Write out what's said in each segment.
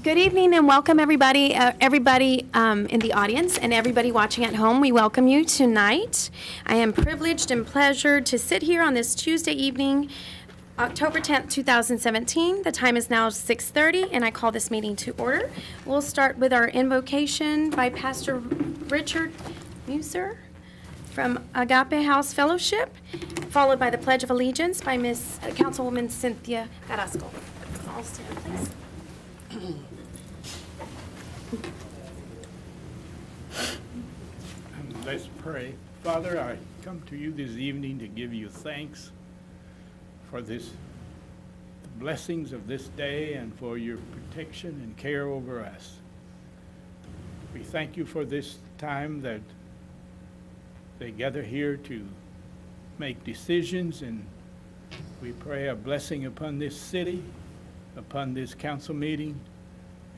Good evening and welcome everybody, in the audience and everybody watching at home. We welcome you tonight. I am privileged and pleasured to sit here on this Tuesday evening, October 10th, 2017. The time is now 6:30 and I call this meeting to order. We'll start with our invocation by Pastor Richard Muser from Agape House Fellowship, followed by the Pledge of Allegiance by Miss Councilwoman Cynthia Carrasco. All stand, please. Let's pray. Father, I come to you this evening to give you thanks for the blessings of this day and for your protection and care over us. We thank you for this time that they gather here to make decisions, and we pray a blessing upon this city, upon this council meeting,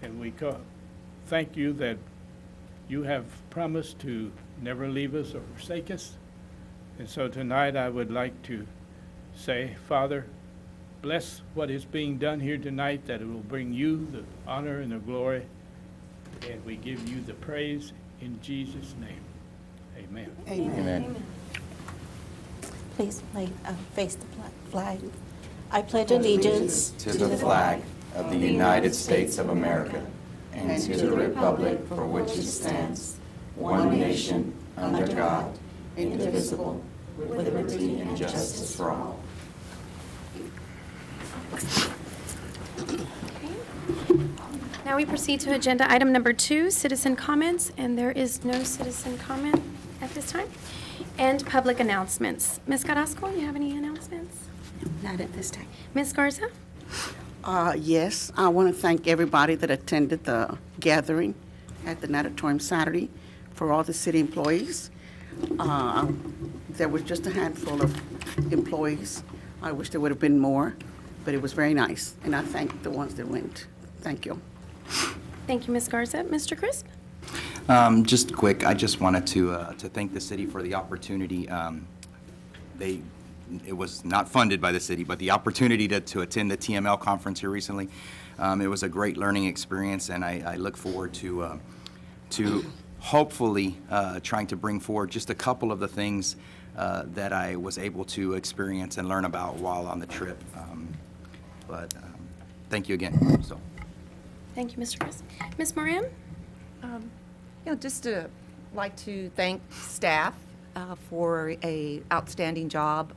and we thank you that you have promised to never leave us or forsake us. And so tonight I would like to say, Father, bless what is being done here tonight, that it will bring you the honor and the glory, and we give you the praise in Jesus' name. Amen. Amen. Amen. Please face the flag. I pledge allegiance To the flag of the United States of America and to the republic for which it stands, one nation, under God, indivisible, with liberty and justice for all. Now we proceed to agenda item number 2, citizen comments, and there is no citizen comment at this time. And public announcements. Ms. Carrasco, you have any announcements? Not at this time. Ms. Garza? Yes, I want to thank everybody that attended the gathering at the natatorium Saturday for all the city employees. There was just a handful of employees. I wish there would have been more, but it was very nice, and I thank the ones that went. Thank you. Thank you, Ms. Garza. Mr. Crisp? Just quick, I just wanted to thank the city for the opportunity. It was not funded by the city, but the opportunity to attend the TML conference here recently. It was a great learning experience, and I look forward to hopefully trying to bring forward just a couple of the things that I was able to experience and learn about while on the trip. But thank you again. So. Thank you, Mr. Crisp. Ms. Moran? Just to like to thank staff for a outstanding job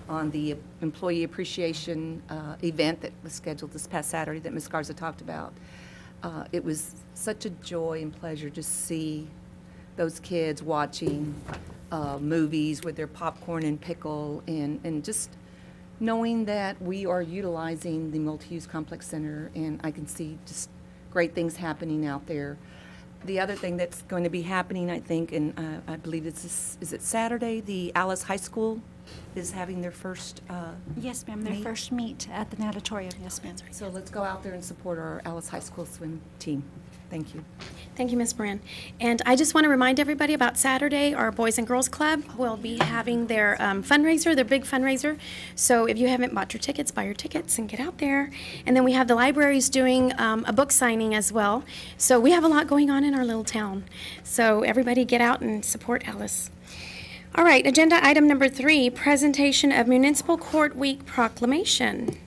on the employee appreciation event that was scheduled this past Saturday that Ms. Garza talked about. It was such a joy and pleasure to see those kids watching movies with their popcorn and pickle, and just knowing that we are utilizing the multi-use complex center, and I can see just great things happening out there. The other thing that's going to be happening, I think, and I believe is it Saturday, the Alice High School is having their first Yes, ma'am, their meet? first meet at the natatorium, yes, ma'am. So let's go out there and support our Alice High School swim team. Thank you. Thank you, Ms. Moran. And I just want to remind everybody about Saturday, our Boys and Girls Club will be having their fundraiser, their big fundraiser. So if you haven't bought your tickets, buy your tickets and get out there. And then we have the libraries doing a book signing as well. So we have a lot going on in our little town. So everybody get out and support Alice. All right, agenda item number 3, presentation of Municipal Court Week proclamation.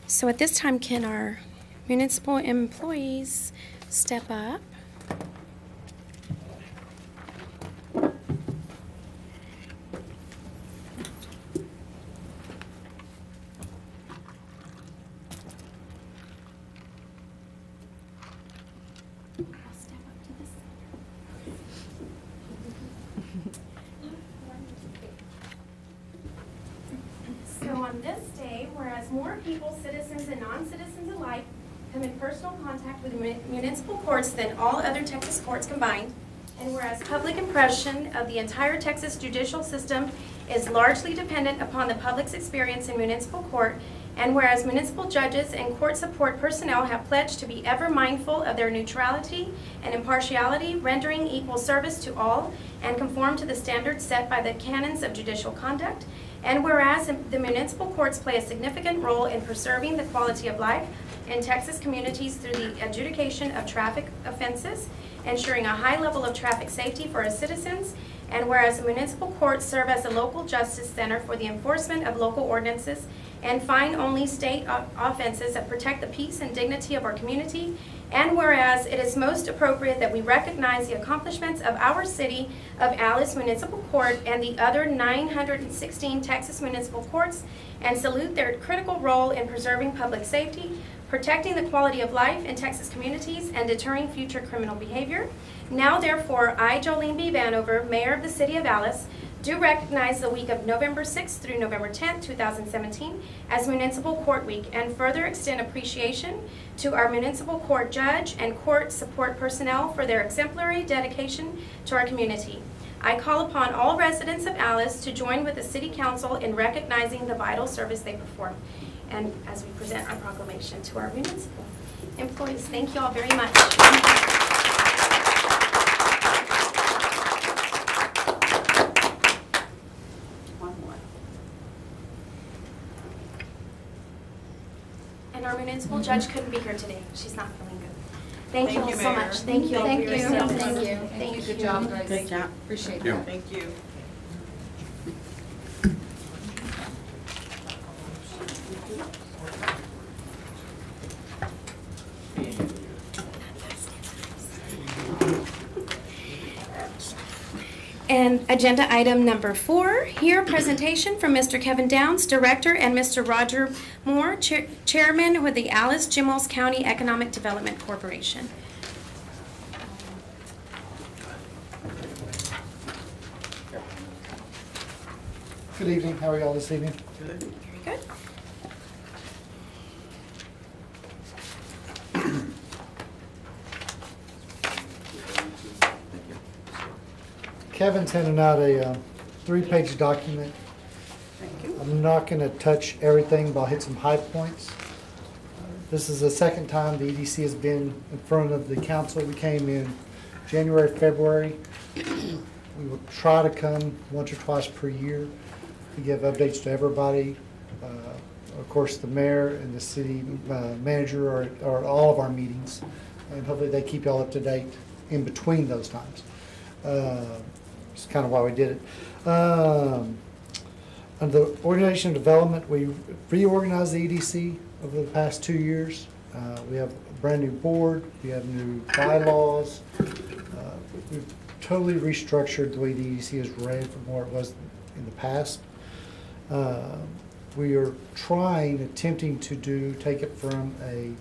So at this time, can our municipal employees step up? So on this day, whereas more people, citizens and non-citizens alike, come in personal contact with municipal courts than all other Texas courts combined, and whereas public impression of the entire Texas judicial system is largely dependent upon the public's experience in municipal court, and whereas municipal judges and court support personnel have pledged to be ever mindful of their neutrality and impartiality, rendering equal service to all, and conform to the standards set by the canons of judicial conduct, And whereas the municipal courts play a significant role in preserving the quality of life in Texas communities through the adjudication of traffic offenses, ensuring a high level of traffic safety for our citizens, and whereas the municipal courts serve as a local justice center for the enforcement of local ordinances and fine-only state offenses that protect the peace and dignity of our community, and whereas it is most appropriate that we recognize the accomplishments of our City of Alice Municipal Court and the other 916 Texas municipal courts and salute their critical role in preserving public safety, protecting the quality of life in Texas communities, and deterring future criminal behavior. Now therefore, I, Jolene B. Vanover, Mayor of the City of Alice, do recognize the week of November 6th through November 10th, 2017 as Municipal Court Week, and further extend appreciation to our municipal court judge and court support personnel for their exemplary dedication to our community. I call upon all residents of Alice to join with the City Council in recognizing the vital service they perform. And as we present our proclamation to our municipal employees, thank you all very much. And our municipal judge couldn't be here today. She's not feeling good. Thank you all so much. Thank you. Thank you. Thank you. Thank you. Good job, guys. Good job. Appreciate Yeah. that. Thank you. And agenda item number 4, here presentation from Mr. Kevin Downs, Director, and Mr. Roger Moore, Chairman with the Alice Jimos County Economic Development Corporation. Good evening. How are y'all this evening? Very good. Kevin's handing out a 3-page document. I'm not going to touch everything, but I'll hit some high points. This is the second time the EDC has been in front of the council. We came in January, February. We will try to come once or twice per year to give updates to everybody. Of course, the mayor and the city manager are at all of our meetings, and hopefully they keep y'all up to date in between those times. It's kind of why we did it. Under the organization development, we reorganized the EDC over the past 2 years. We have a brand new board, we have new bylaws. We've totally restructured the way the EDC is ran from where it was in the past. We are attempting to take it from a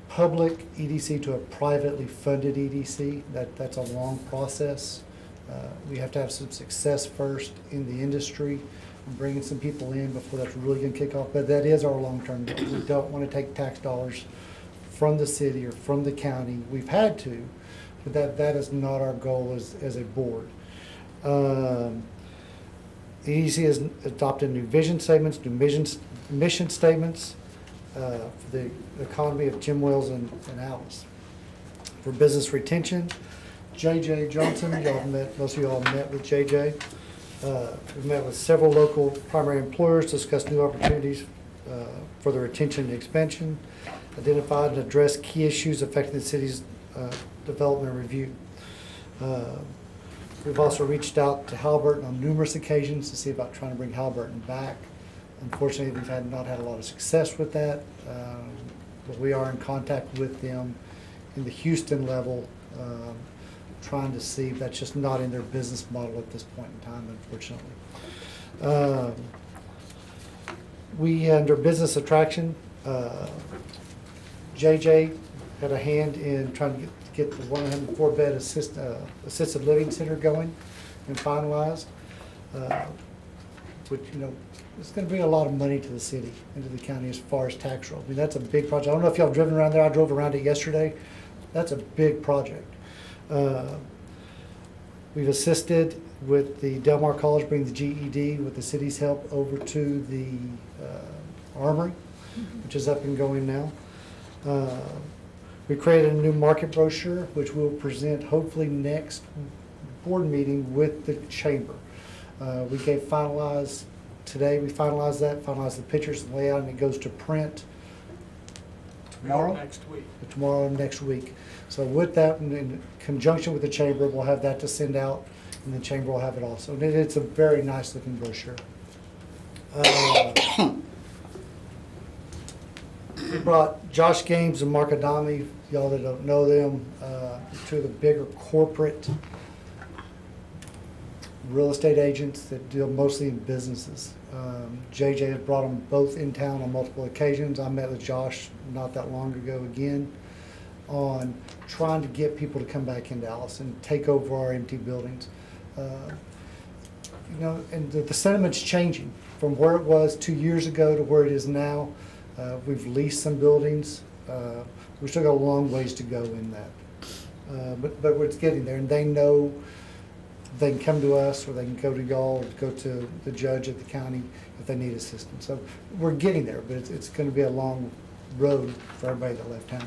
public EDC to a privately funded EDC. That's a long process. We have to have some success first in the industry, bringing some people in before that's really going to kick off. But that is our long-term goal. We don't want to take tax dollars from the city or from the county. We've had to, but that is not our goal as a board. The EDC has adopted new vision statements, new mission statements for the economy of Jim Wells and Alice. For business retention, J.J. Johnson, most of y'all met with J.J. We've met with several local primary employers, discussed new opportunities for the retention and expansion, identified and addressed key issues affecting the city's development review. We've also reached out to Halliburton on numerous occasions to see about trying to bring Halliburton back. Unfortunately, we've not had a lot of success with that, but we are in contact with them in the Houston level, trying to see if that's just not in their business model at this point in time, unfortunately. We, under business attraction, JJ had a hand in trying to get the 104-bed assisted living center going and finalized, which, it's going to bring a lot of money to the city and to the county as far as tax roll. I mean, that's a big project. I don't know if y'all have driven around there. I drove around it yesterday. That's a big project. We've assisted with the Del Mar College bringing the GED with the city's help over to the Armory, which is up and going now. We created a new market brochure, which we'll present hopefully next board meeting with the chamber. We finalized the pictures and layout, and it goes to print tomorrow? Tomorrow, next week. So with that, in conjunction with the chamber, we'll have that to send out, and the chamber will have it also. And it's a very nice looking brochure. We brought Josh Games and Mark Adami, y'all that don't know them, two of the bigger corporate real estate agents that deal mostly in businesses. JJ has brought them both in town on multiple occasions. I met with Josh not that long ago again on trying to get people to come back in Dallas and take over our empty buildings. And the sentiment's changing from where it was 2 years ago to where it is now. We've leased some buildings. We've still got a long ways to go in that. But it's getting there, and they know they can come to us, or they can go to y'all, or go to the judge at the county if they need assistance. So we're getting there, but it's going to be a long road for everybody that left town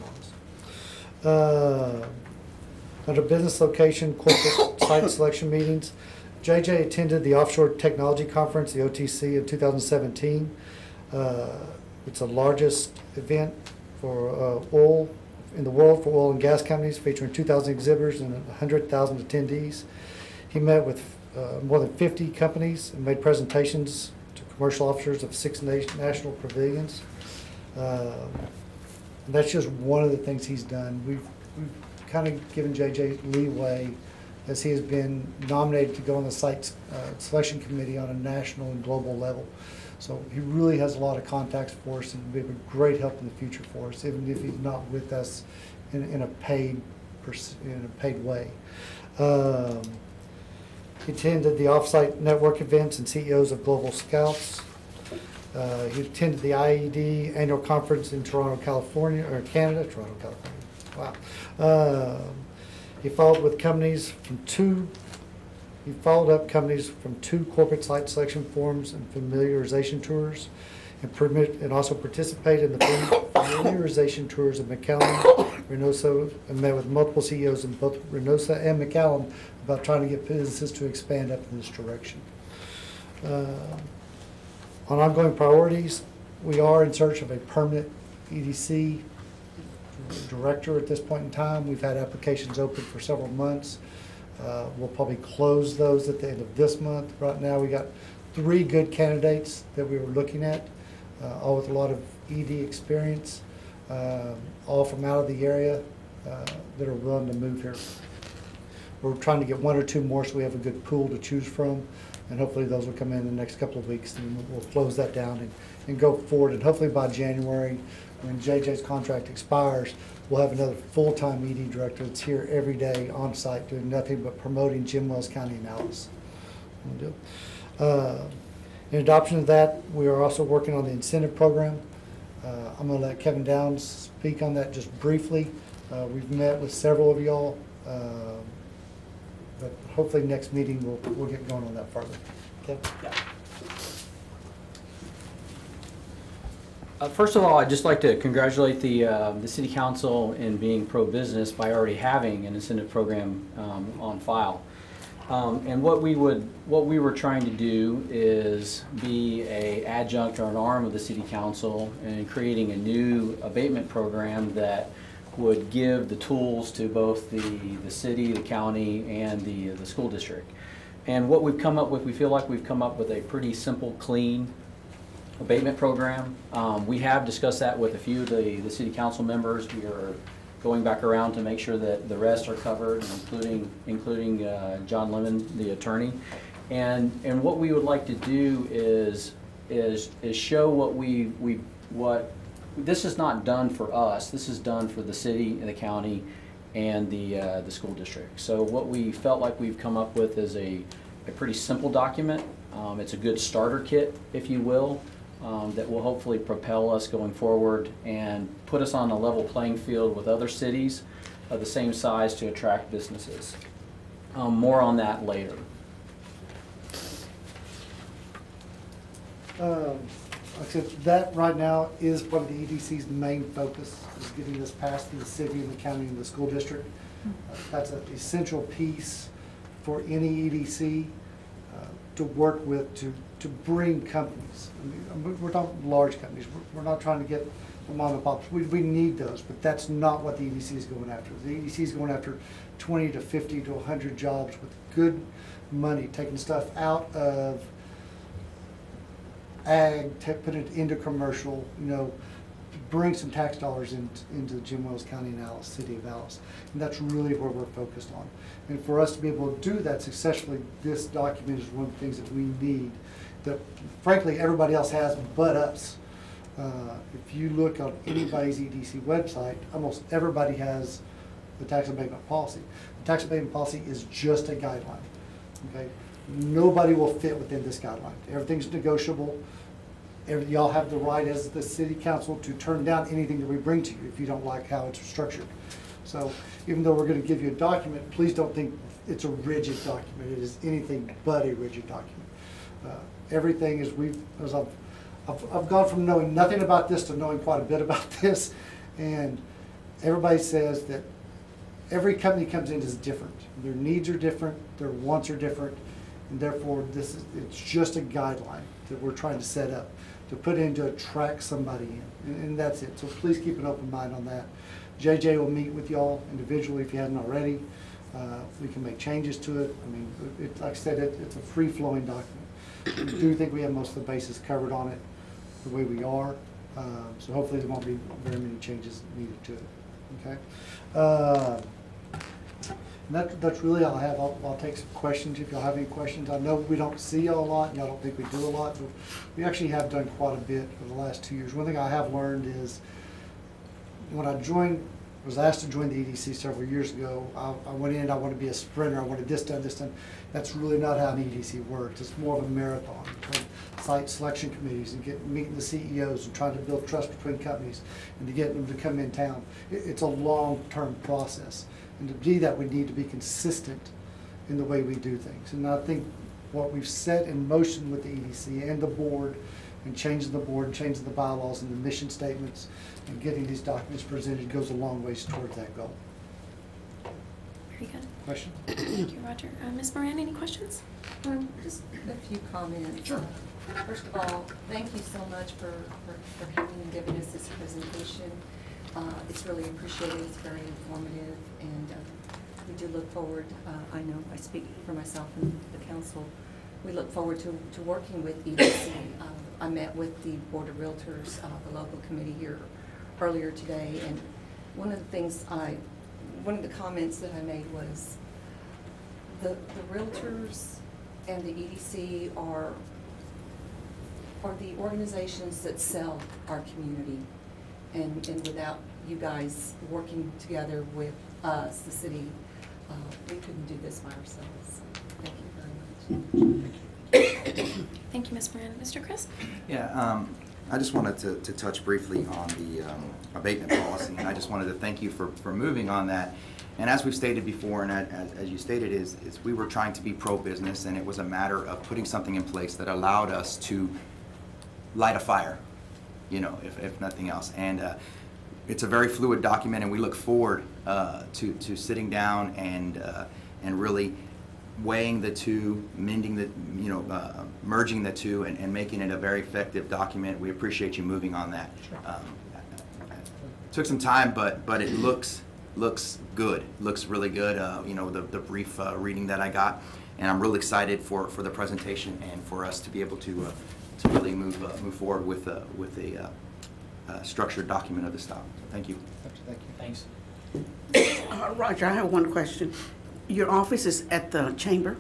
on us. Under business location, corporate site selection meetings, JJ attended the Offshore Technology Conference, the OTC, in 2017. It's the largest event for oil in the world for oil and gas companies, featuring 2,000 exhibitors and 100,000 attendees. He met with more than 50 companies and made presentations to commercial officers of 6 national pavilions. And that's just one of the things he's done. We've kind of given JJ leeway as he has been nominated to go on the site selection committee on a national and global level. So he really has a lot of contacts for us and will be a great help in the future for us, even if he's not with us in a paid way. He attended the offsite network events and CEOs of Global Scouts. He attended the IED annual conference in Toronto, California, or Canada, Toronto, California. Wow. He followed up companies from 2 corporate site selection forums and familiarization tours, and also participated in the familiarization tours of McAllen, Reynosa, and met with multiple CEOs in both Reynosa and McAllen about trying to get businesses to expand up in this direction. On ongoing priorities, we are in search of a permanent EDC director at this point in time. We've had applications open for several months. We'll probably close those at the end of this month. Right now, we got 3 good candidates that we were looking at, all with a lot of ED experience, all from out of the area that are willing to move here. We're trying to get 1 or 2 more so we have a good pool to choose from, and hopefully those will come in the next couple of weeks, and we'll close that down and go forward. And hopefully by January, when JJ's contract expires, we'll have another full-time ED director that's here every day on site doing nothing but promoting Jim Wells County and Alice. In adoption of that, we are also working on the incentive program. I'm going to let Kevin Downs speak on that just briefly. We've met with several of y'all, but hopefully next meeting we'll get going on that further. Kevin? Yeah. First of all, I'd just like to congratulate the City Council in being pro-business by already having an incentive program on file. And what we were trying to do is be an adjunct or an arm of the City Council in creating a new abatement program that would give the tools to both the city, the county, and the school district. And what we've come up with, we feel like we've come up with a pretty simple, clean abatement program. We have discussed that with a few of the city council members. We are going back around to make sure that the rest are covered, including John Lemon, the attorney. And what we would like to do is show what this is not done for us. This is done for the city and the county and the school district. So what we felt like we've come up with is a pretty simple document. It's a good starter kit, if you will. That will hopefully propel us going forward and put us on a level playing field with other cities of the same size to attract businesses. More on that later. Like I said, that right now is one of the EDC's main focus, is getting this passed in the city and the county and the school district. That's an essential piece for any EDC. to work with to bring companies. I mean, we're talking large companies. We're not trying to get the mom and pops. We need those, but that's not what the EDC is going after. The EDC is going after 20 to 50 to 100 jobs with good money, taking stuff out of ag, put it into commercial, bring some tax dollars into Jim Wells County and Alice, City of Alice. And that's really where we're focused on. And for us to be able to do that successfully, this document is one of the things that we need, that frankly everybody else has but us. If you look on anybody's EDC website, almost everybody has the tax abatement policy. The tax abatement policy is just a guideline, okay? Nobody will fit within this guideline. Everything's negotiable. Y'all have the right as the city council to turn down anything that we bring to you if you don't like how it's structured. So even though we're going to give you a document, please don't think it's a rigid document. It is anything but a rigid document. Everything is, I've gone from knowing nothing about this to knowing quite a bit about this, and everybody says that every company comes in is different. Their needs are different, their wants are different, and therefore it's just a guideline that we're trying to set up to put in to attract somebody in, and that's it. So please keep an open mind on that. JJ will meet with y'all individually if you hadn't already. We can make changes to it. I mean, like I said, it's a free-flowing document. I do think we have most of the bases covered on it the way we are. So hopefully there won't be very many changes needed to it. Okay. And that's really all I have. I'll take some questions if y'all have any questions. I know we don't see y'all a lot, and y'all don't think we do a lot, but we actually have done quite a bit over the last 2 years. One thing I have learned is when I was asked to join the EDC several years ago, I went in, I want to be a sprinter, I wanted this done, this done. That's really not how an EDC works. It's more of a marathon between site selection committees and meeting the CEOs and trying to build trust between companies and to get them to come in town. It's a long-term process. And to do that, we need to be consistent in the way we do things. And I think what we've set in motion with the EDC and the board, and changing the board, and changing the bylaws and the mission statements, and getting these documents presented goes a long ways towards that goal. Very good. Question? Thank you, Roger. Ms. Moran, any questions? Just a few comments. Sure. First of all, thank you so much for coming and giving us this presentation. It's really appreciated. It's very informative, and we do look forward. I know I speak for myself and the council. We look forward to working with EDC. I met with the Board of Realtors, the local committee here earlier today, and one of the comments that I made was the realtors and the EDC are the organizations that sell our community, and without you guys working together with us, the city, we couldn't do this by ourselves. Thank you very much. Thank you, Ms. Moran. Mr. Chris? Yeah, I just wanted to touch briefly on the abatement policy, and I just wanted to thank you for moving on that. And as we've stated before, and as you stated, is we were trying to be pro-business, and it was a matter of putting something in place that allowed us to light a fire, if nothing else. And it's a very fluid document, and we look forward to sitting down and really weighing the two, merging the two, and making it a very effective document. We appreciate you moving on that. Took some time, but it looks good. Looks really good. The brief reading that I got, and I'm really excited for the presentation and for us to be able to really move forward with a structured document of this style. Thank you. Thank you. Thanks. Roger, I have one question. Your office is at the chamber?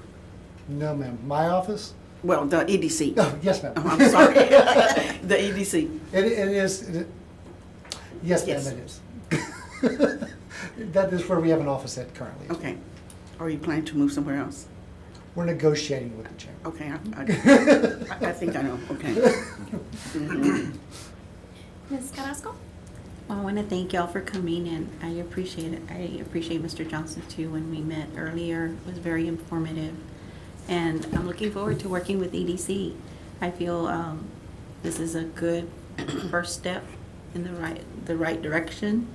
No, ma'am. My office? Well, the EDC. Oh, yes, ma'am. Oh, I'm sorry. The EDC. It is. Yes, ma'am, Yes. it is. That is where we have an office at currently. Okay. Are you planning to move somewhere else? We're negotiating with the chamber. Okay, I think I know. Okay. Ms. Carrasco? Well, I want to thank y'all for coming, and I appreciate it. I appreciate Mr. Johnson too. When we met earlier, it was very informative, and I'm looking forward to working with EDC. I feel this is a good first step in the right direction,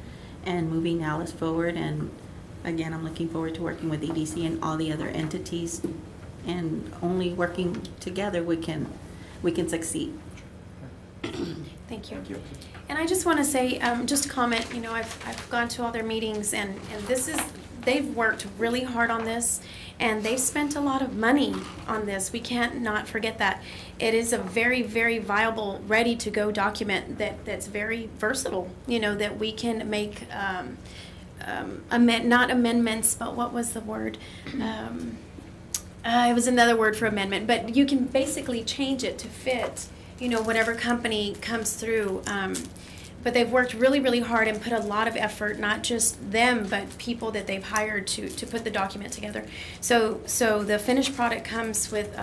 and moving Alice forward. And again, I'm looking forward to working with EDC and all the other entities and only working together we can succeed. Thank you. And I just want to say, just a comment, you know, I've gone to all their meetings and they've worked really hard on this and they've spent a lot of money on this. We can't not forget that. It is a very, very viable, ready to go document that's very versatile, you know, that we can make, not amendments, but what was the word? It was another word for amendment, but you can basically change it to fit, you know, whatever company comes through. But they've worked really, really hard and put a lot of effort, not just them, but people that they've hired to put the document together. So the finished product comes with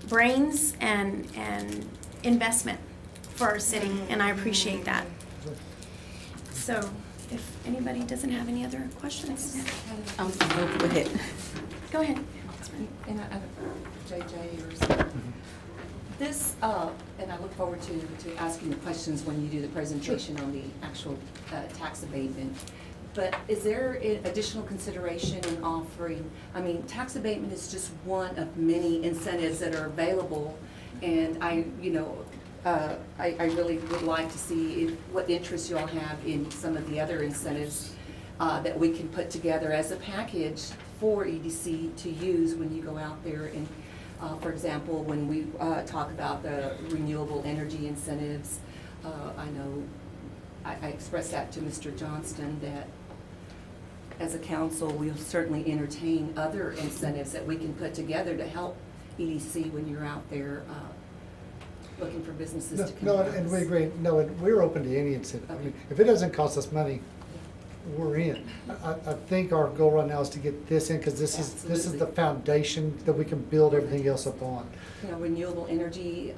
brains and investment for our city, and I appreciate that. So if anybody doesn't have any other questions, Go ahead. go ahead. And JJ or something. This, and I look forward to asking the questions when you do the presentation on the actual tax abatement. But is there additional consideration in offering, I mean, tax abatement is just one of many incentives that are available. And I really would like to see what interest you all have in some of the other incentives that we can put together as a package for EDC to use when you go out there and, for example, when we talk about the renewable energy incentives, I know I expressed that to Mr. Johnston that as a council, we'll certainly entertain other incentives that we can put together to help EDC when you're out there looking for businesses to come. No, and we agree, no, and we're open to any incentive. I mean, if it doesn't cost us money, we're in. I think our goal right now is to get this in, because this is Absolutely. the foundation that we can build everything else upon. You know, renewable energy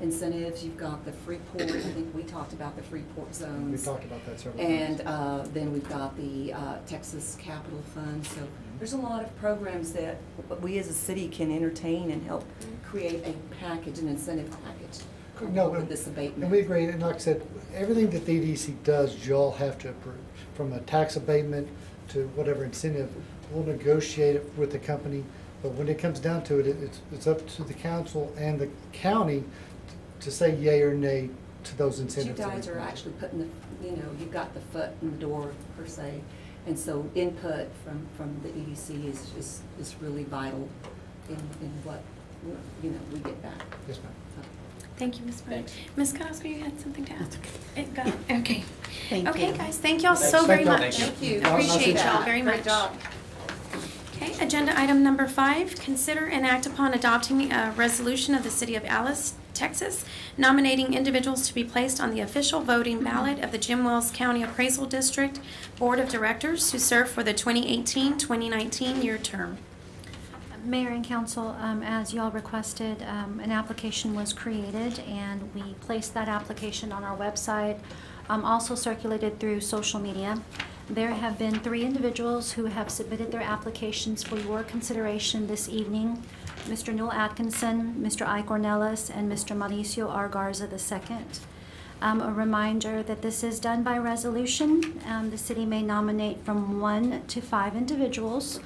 incentives, you've got the Freeport, I think we talked about the Freeport zones. We talked about that several And times. then we've got the Texas Capital Fund. So there's a lot of programs that we as a city can entertain and help create a package, an incentive package No, with this abatement. And we agree, and like I said, everything that the EDC does, y'all have to approve. From a tax abatement to whatever incentive, we'll negotiate it with the company, but when it comes down to it, it's up to the council and the county to say yay or nay to those You incentives. that we guys are provide. actually putting you've got the foot in the door per se. And so input from the EDC is really vital in what, we get back. Yes, ma'am. Thank you, Ms. Byrne. Thanks. Ms. Carrasco, you had something to add? Okay. Thank Okay, you. guys, thank y'all so very Thank much. you. Thank you. Appreciate Nice y'all very much. Great job. Okay, agenda item number 5, consider and act upon adopting a resolution of the City of Alice, Texas, nominating individuals to be placed on the official voting ballot of the Jim Wells County Appraisal District Board of Directors to serve for the 2018-2019 year term. Mayor and council, as y'all requested, an application was created and we placed that application on our website, also circulated through social media. There have been 3 individuals who have submitted their applications for your consideration this evening. Mr. Newell Atkinson, Mr. Ike Ornelas, and Mr. Mauricio R. Garza II. A reminder that this is done by resolution. The city may nominate from 1 to 5 individuals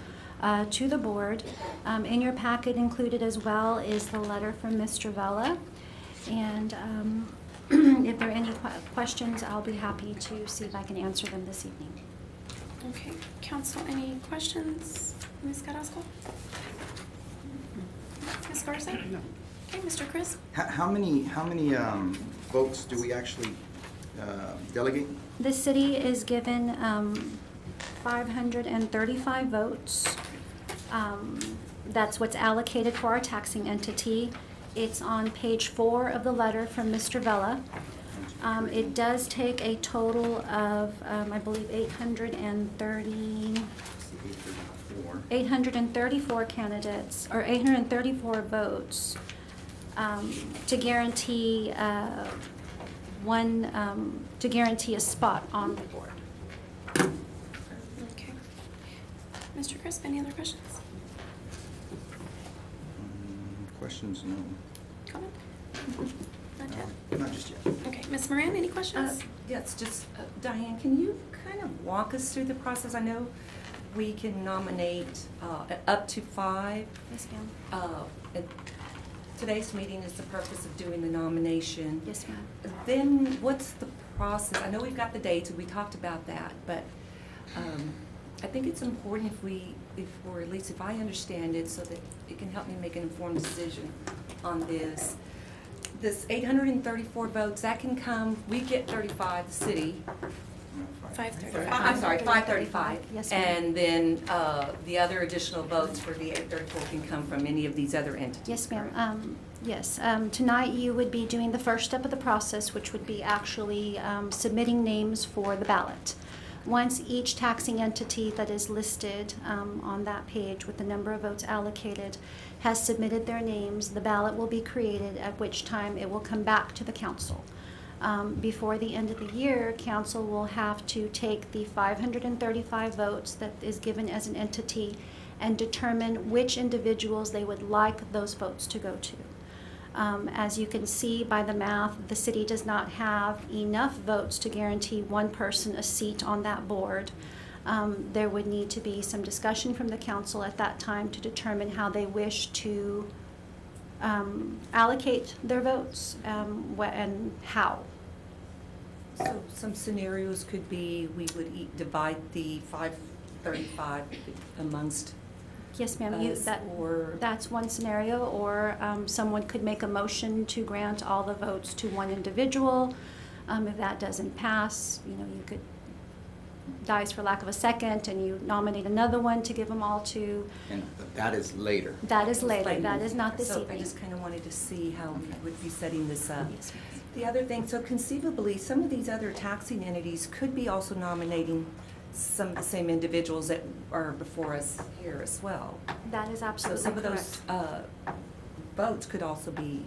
to the board. In your packet included as well is the letter from Mr. Vella. And if there are any questions, I'll be happy to see if I can answer them this evening. Okay, council, any questions? Ms. Carrasco? Ms. Garza? No. Okay, Mr. Chris? How many votes do we actually delegate? The city is given 535 votes. That's what's allocated for our taxing entity. It's on page 4 of the letter from Mr. Vella. It does take a total of, I believe, 834 candidates, or 834 votes, to guarantee to guarantee a spot on the board. Okay. Mr. Crisp, any other questions? Questions, no. Comment? Not yet. Not just yet. Okay, Ms. Moran, any questions? Yes, just, Diane, can you kind of walk us through the process? I know we can nominate up to 5. Yes, ma'am. And today's meeting is the purpose of doing the nomination. Yes, ma'am. Then what's the process? I know we've got the dates, and we talked about that, but I think it's important or at least if I understand it, so that it can help me make an informed decision on this. This 834 votes, that can come, we get 35, the city. 5:35. I'm sorry, 535. Yes, ma'am. And then the other additional votes for the 834 can come from any of these other entities. Yes, correct? ma'am. Yes, tonight you would be doing the first step of the process, which would be actually submitting names for the ballot. Once each taxing entity that is listed on that page with the number of votes allocated has submitted their names, the ballot will be created, at which time it will come back to the council. Before the end of the year, council will have to take the 535 votes that is given as an entity and determine which individuals they would like those votes to go to. As you can see by the math, the city does not have enough votes to guarantee one person a seat on that board. There would need to be some discussion from the council at that time to determine how they wish to allocate their votes and how. So some scenarios could be, we would divide the 535 amongst Yes, ma'am. us, or That's one scenario, or someone could make a motion to grant all the votes to one individual. If that doesn't pass, you could, dies for lack of a second, and you nominate another one to give them all to. And that is later. That is later. That is not this So I evening. just kind of wanted to see how we would be setting this up. Yes, ma'am. The other thing, so conceivably, some of these other taxing entities could be also nominating some of the same individuals that are before us here as well. That is So absolutely some of correct. those votes could also be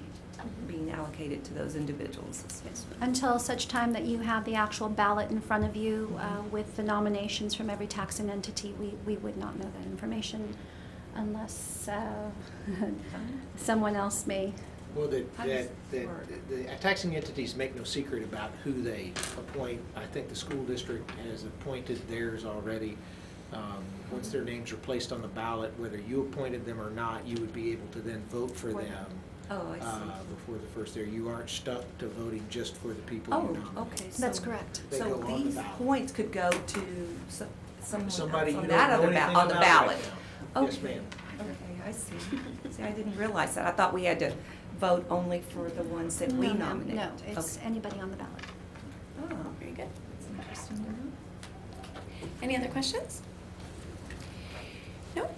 being allocated to those individuals. Yes. Until such time that you have the actual ballot in front of you with the nominations from every taxing entity, we would not know that information unless someone else may. Well, How does the it work? taxing entities make no secret about who they appoint. I think the school district has appointed theirs already. Once their names are placed on the ballot, whether you appointed them or not, you would be able to then vote for them. Oh, I see. Before the first there. You aren't stuck to voting just for the people you Oh, nominate. okay. That's so- correct. They So go on the these ballot. points could go to someone Somebody else you on don't that know other anything on the about ballot. right now. Yes, Okay. ma'am. Okay, I see. See, I didn't realize that. I thought we had to vote only for the ones that we No, ma'am. nominate. No, it's Okay. anybody on the ballot. Oh, Very good. that's interesting to know. Any other questions? No?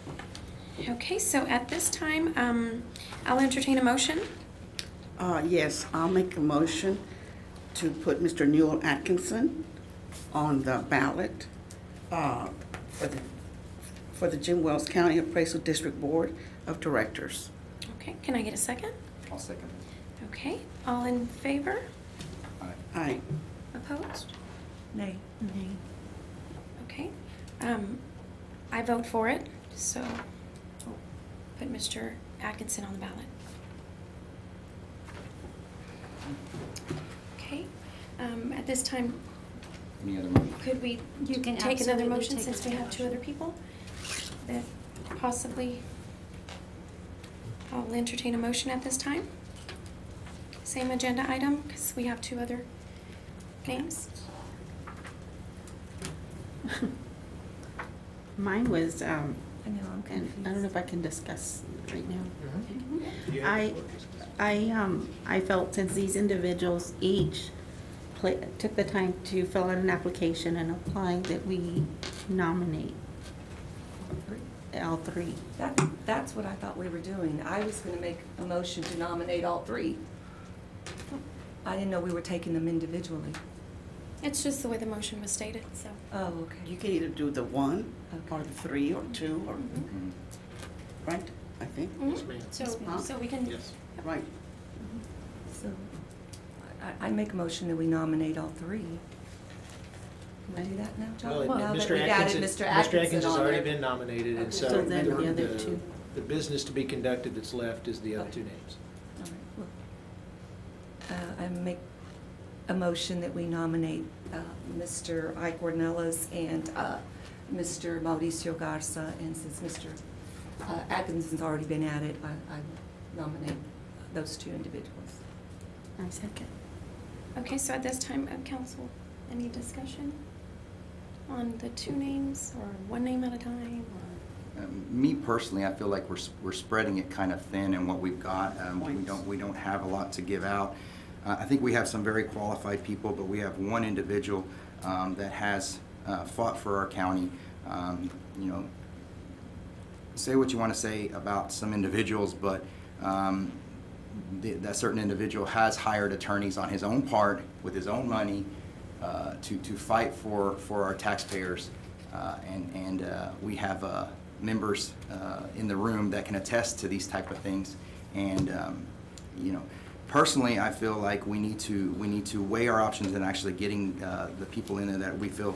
Okay, so at this time, I'll entertain a motion. Yes, I'll make a motion to put Mr. Newell Atkinson on the ballot for the Jim Wells County Appraisal District Board of Directors. Okay, can I get a second? I'll second. Okay, all in favor? Aye. Opposed? Nay. Okay. I vote for it, so we'll put Mr. Atkinson on the ballot. Okay, at this time, Any other motion? could we You can take another absolutely motion take since we another have two motion. other people that possibly, I'll entertain a motion at this time. Same agenda item, because we have two other names. Mine was, I know, I'm and I don't know if I can discuss right now. You have I- the vote. I felt since these individuals each took the time to fill out an application and apply, that we nominate all three. That's what I thought we were doing. I was gonna make a motion to nominate all three. I didn't know we were taking them individually. It's just the way the motion was stated, so. Oh, okay. You can either do the one, or Mm-hmm. the three, or two, or, Mhm. right, I think, Yes, ma'am. So we can. Yes. right. So I make a motion that we nominate all three. Can we do that now, John? Well, Now that Mr. we've added Atkins, Mr. Mr. Atkins has on already there. been nominated, and Okay. so So then the other the two. the business to be conducted that's left is the other Okay. two names. All right, well, I make a motion that we nominate Mr. Ike Ornelas and Mr. Mauricio Garza, and since Mr. Atkinson's already been at it, I nominate those two individuals. I second. Okay, so at this time, council, any discussion on the two names or one name at a time? Or? Me personally, I feel like we're spreading it kind of thin in what we've got. We don't have a lot to give out. I think we have some very qualified people, but we have one individual that has fought for our county. You know, say what you want to say about some individuals, but that certain individual has hired attorneys on his own part with his own money to fight for our taxpayers, and we have members in the room that can attest to these type of things. And you know, personally, I feel like we need to weigh our options and actually getting the people in there that we feel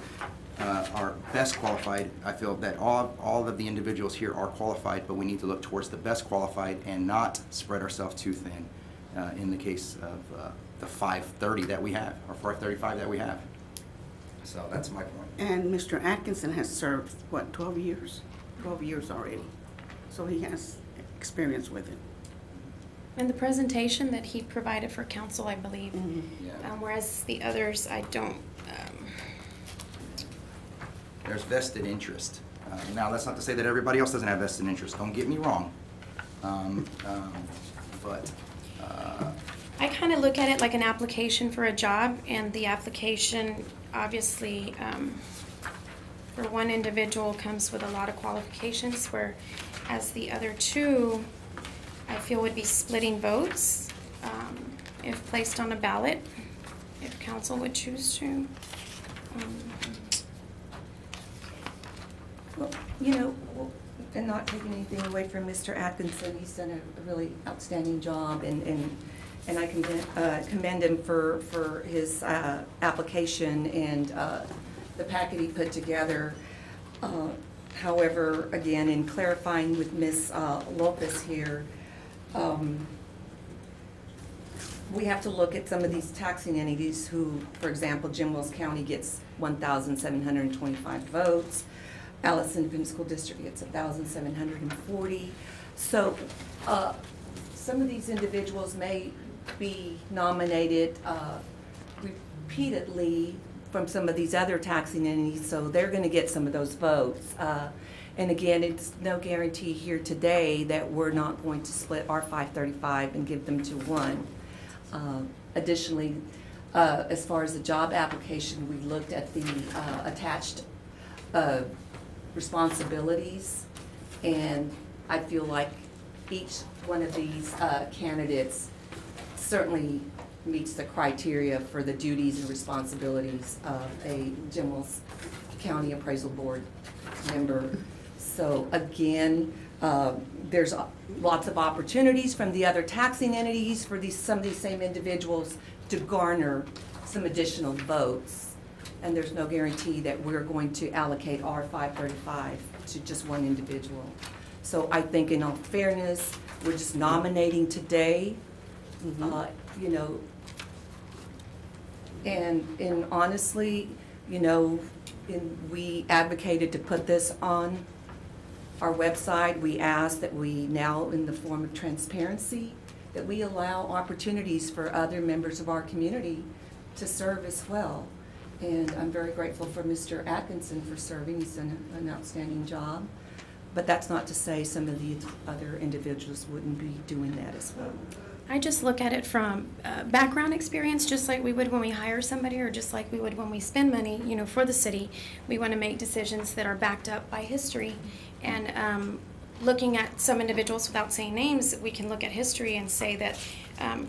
are best qualified. I feel that all of the individuals here are qualified, but we need to look towards the best qualified and not spread ourselves too thin in the case of the 530 that we have, or 535 that we have. So that's my point. And Mr. Atkinson has served, what, 12 years? 12 years already. So he has experience with it. And the presentation that he provided for council, I believe, Yeah. whereas the others, I don't. There's vested interest. Now, that's not to say that everybody else doesn't have vested interest. Don't get me wrong. But I kind of look at it like an application for a job, and the application, obviously, for one individual comes with a lot of qualifications, whereas the other two, I feel would be splitting votes if placed on a ballot, if council would choose to. Well, you know, and not taking anything away from Mr. Atkinson, he's done a really outstanding job, and I commend him for his application and the packet he put together. However, again, in clarifying with Ms. Lopez here, we have to look at some of these taxing entities who, for example, Jim Wells County gets 1,725 votes. Allison Independent School District gets 1,740. So some of these individuals may be nominated repeatedly from some of these other taxing entities, so they're going to get some of those votes. And again, it's no guarantee here today that we're not going to split our 535 and give them to one. Additionally, as far as the job application, we looked at the attached responsibilities, and I feel like each one of these candidates certainly meets the criteria for the duties and responsibilities of a Jim Wells County Appraisal Board member. So again, there's lots of opportunities from the other taxing entities for some of these same individuals to garner some additional votes. And there's no guarantee that we're going to allocate our 535 to just one individual. So I think in all fairness, we're just nominating today, you know, and honestly, you know, we advocated to put this on our website. We asked that we now, in the form of transparency, that we allow opportunities for other members of our community to serve as well. And I'm very grateful for Mr. Atkinson for serving. He's done an outstanding job. But that's not to say some of the other individuals wouldn't be doing that as well. I just look at it from background experience, just like we would when we hire somebody, or just like we would when we spend money, you know, for the city. We want to make decisions that are backed up by history. And looking at some individuals without saying names, we can look at history and say that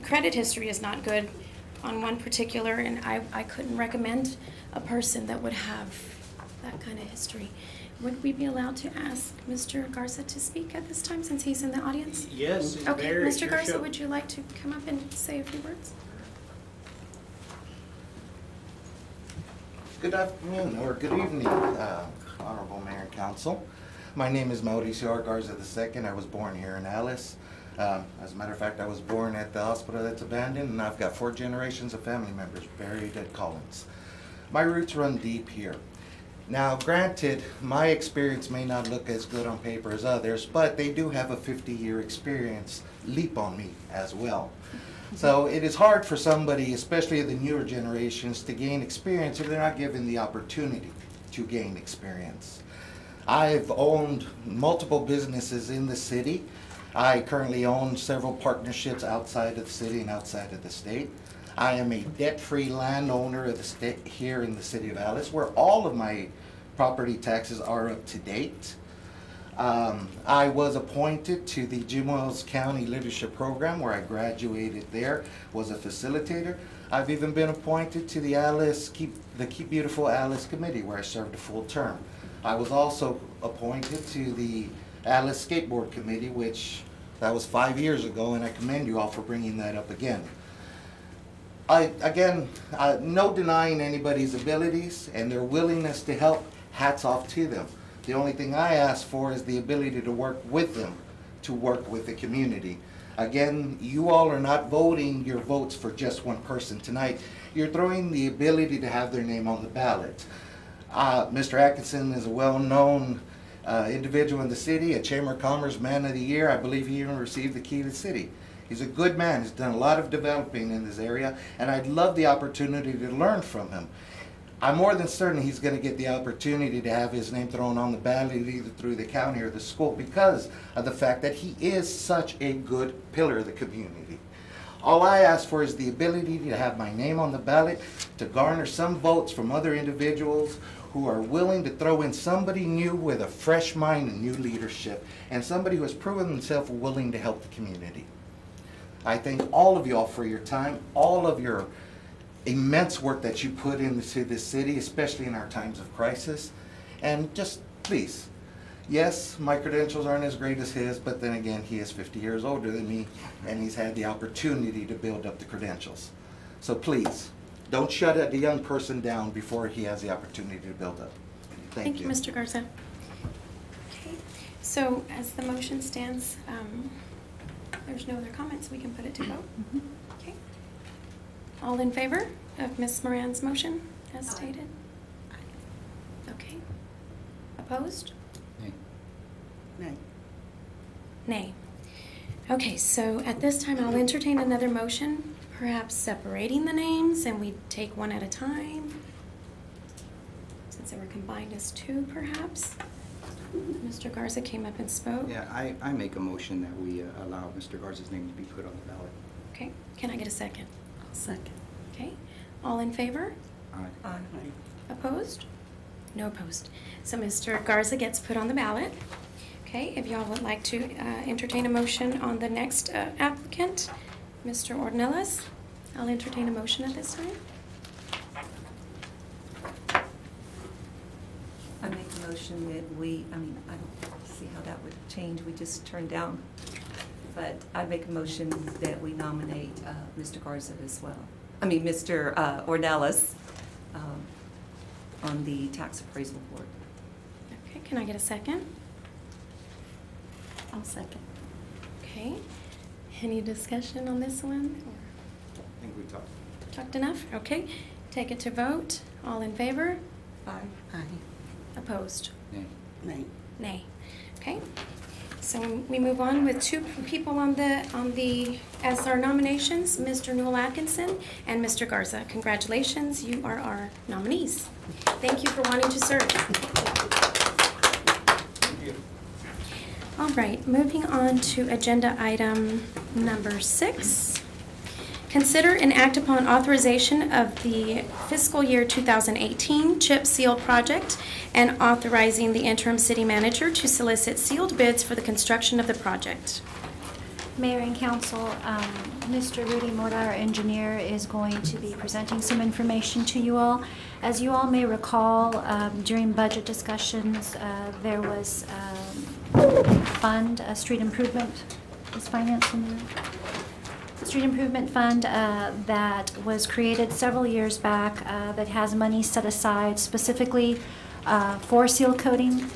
credit history is not good on one particular, and I couldn't recommend a person that would have that kind of history. Would we be allowed to ask Mr. Garza to speak at this time, since he's in the audience? Yes, Okay, Mayor, it's Mr. your Garza, show. would you like to come up and say a few words? Good afternoon, or good evening, Honorable Mayor and Council. My name is Mauricio R. Garza II. I was born here in Alice. As a matter of fact, I was born at the hospital that's abandoned, and I've got 4 generations of family members buried at Collins. My roots run deep here. Now, granted, my experience may not look as good on paper as others, but they do have a 50-year experience leap on me as well. So it is hard for somebody, especially the newer generations, to gain experience if they're not given the opportunity to gain experience. I've owned multiple businesses in the city. I currently own several partnerships outside of the city and outside of the state. I am a debt-free landowner of the state here in the city of Alice, where all of my property taxes are up to date. I was appointed to the Jim Wells County Leadership Program, where I graduated there, was a facilitator. I've even been appointed to the Keep Beautiful Alice Committee, where I served a full term. I was also appointed to the Alice Skateboard Committee, which that was 5 years ago, and I commend you all for bringing that up again. No denying anybody's abilities and their willingness to help, hats off to them. The only thing I ask for is the ability to work with them, to work with the community. Again, you all are not voting your votes for just one person tonight. You're throwing the ability to have their name on the ballot. Mr. Atkinson is a well-known individual in the city, a Chamber of Commerce Man of the Year. I believe he even received the key to the city. He's a good man. He's done a lot of developing in this area, and I'd love the opportunity to learn from him. I'm more than certain he's going to get the opportunity to have his name thrown on the ballot either through the county or the school because of the fact that he is such a good pillar of the community. All I ask for is the ability to have my name on the ballot, to garner some votes from other individuals who are willing to throw in somebody new with a fresh mind and new leadership, and somebody who has proven themselves willing to help the community. I thank all of y'all for your time, all of your immense work that you put into this city, especially in our times of crisis. And just please, yes, my credentials aren't as great as his, but then again, he is 50 years older than me, and he's had the opportunity to build up the credentials. So please, don't shut a young person down before he has the opportunity to build up. Thank you. Mr. Garza. Okay, so as the motion stands, there's no other comments, we can put it to vote. Okay. All in favor of Ms. Moran's motion as stated? Okay. Opposed? Nay. Nay. Okay, so at this time, I'll entertain another motion, perhaps separating the names, and we take one at a time. Since they were combined as two, perhaps. Mr. Garza came up and spoke. Yeah, I make a motion that we allow Mr. Garza's name to be put on the ballot. Okay, can I get a second? Second. Okay, all in favor? Aye. Opposed? No opposed. So Mr. Garza gets put on the ballot. Okay, if y'all would like to entertain a motion on the next applicant, Mr. Ornelas, I'll entertain a motion at this time. I make a motion that I don't see how that would change, we just turned down. But I make a motion that we nominate Mr. Garza as well. Mr. Ornelas on the tax appraisal board. Okay, can I get a second? I'll second. Okay, any discussion on this one? I think we Talked enough? Okay, take it to vote. All in favor? Aye. Aye. Opposed? Nay. Nay. Nay. Okay, so we move on with two people as our nominations, Mr. Newell Atkinson and Mr. Garza. Congratulations, you are our nominees. Thank you for wanting to serve. Thank you. All right, moving on to agenda item number 6. Consider and act upon authorization of the fiscal year 2018 chip seal project and authorizing the interim city manager to solicit sealed bids for the construction of the project. Mayor and council, Mr. Rudy Morta, our engineer, is going to be presenting some information to you all. As you all may recall, during budget discussions, there was a street improvement, is finance in there? Street Improvement Fund that was created several years back that has money set aside specifically for seal coating.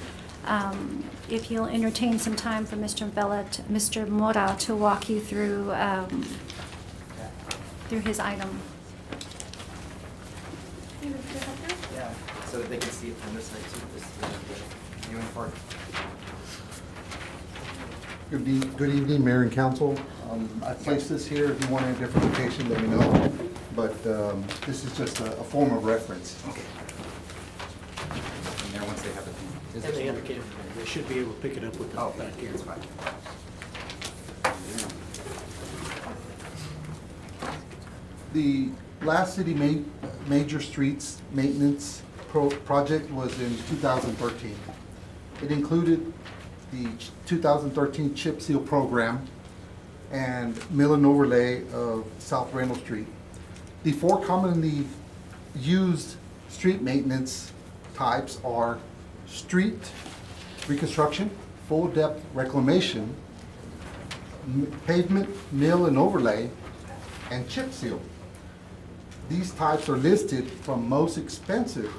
If you'll entertain some time for Mr. Mora to walk you through his item. Yeah, so that they can see it from this side too. This is the viewing part. Good evening, Mayor and Council. I placed this here. If you want a different location, let me know. But this is just a form of reference. Okay. And there, once they have it. And they indicated they should be able to pick it up with the Oh, back here. that's fine. The last city major streets maintenance project was in 2013. It included the 2013 chip seal program and mill and overlay of South Reynolds Street. The four commonly used street maintenance types are street reconstruction, full depth reclamation, pavement, mill and overlay, and chip seal. These types are listed from most expensive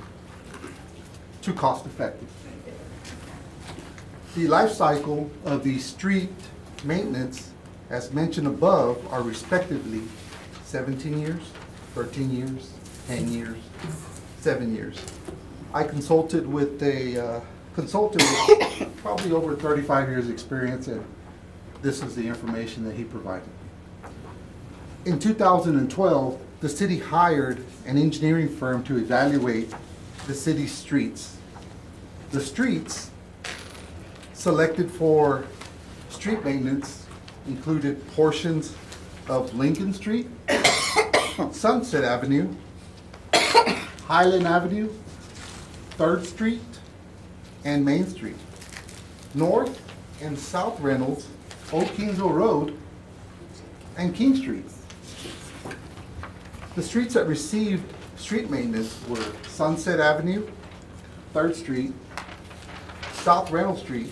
to cost effective. The life cycle of the street maintenance, as mentioned above, are respectively 17 years, 13 years, 10 years, 7 years. I consulted with a consultant with probably over 35 years' experience, and this is the information that he provided. In 2012, the city hired an engineering firm to evaluate the city's streets. The streets selected for street maintenance included portions of Lincoln Street, Sunset Avenue, Highland Avenue, 3rd Street, and Main Street. North and South Reynolds, Old Kingsville Road, and King Street. The streets that received street maintenance were Sunset Avenue, 3rd Street, South Reynolds Street.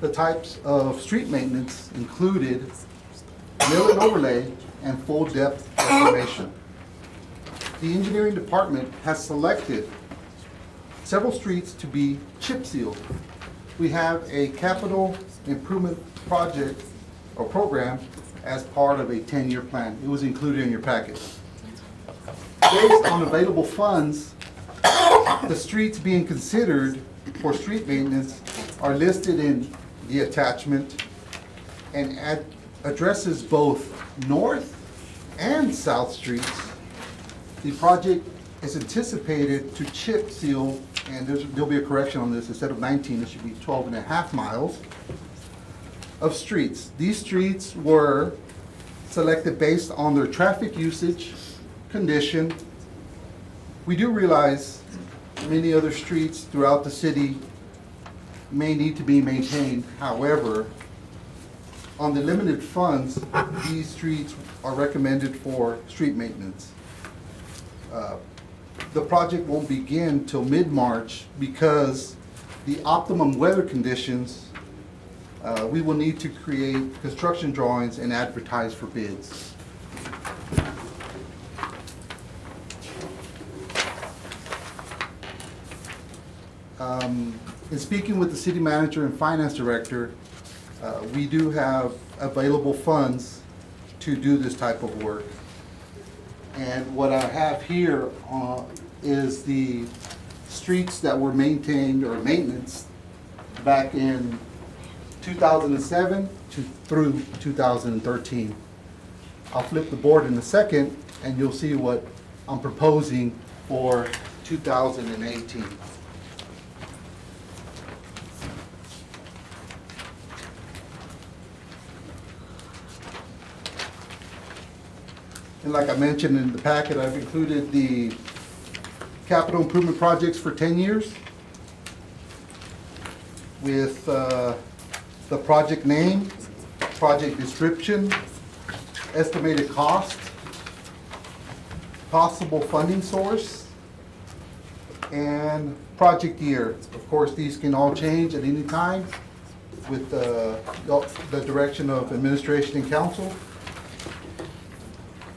The types of street maintenance included mill and overlay and full depth reclamation. The engineering department has selected several streets to be chip sealed. We have a capital improvement project or program as part of a 10-year plan. It was included in your packet. Based on available funds, the streets being considered for street maintenance are listed in the attachment and addresses both North and South Streets. The project is anticipated to chip seal, and there'll be a correction on this, instead of 19, it should be 12.5 miles of streets. These streets were selected based on their traffic usage, condition. We do realize many other streets throughout the city may need to be maintained. However, on the limited funds, these streets are recommended for street maintenance. The project won't begin till mid-March because the optimum weather conditions, we will need to create construction drawings and advertise for bids. In speaking with the city manager and finance director, we do have available funds to do this type of work. And what I have here is the streets that were maintained or maintenance back in 2007 through 2013. I'll flip the board in a second and you'll see what I'm proposing for 2018. And like I mentioned in the packet, I've included the capital improvement projects for 10 years with the project name, project description, estimated cost, possible funding source, and project year. Of course, these can all change at any time with the direction of administration and council.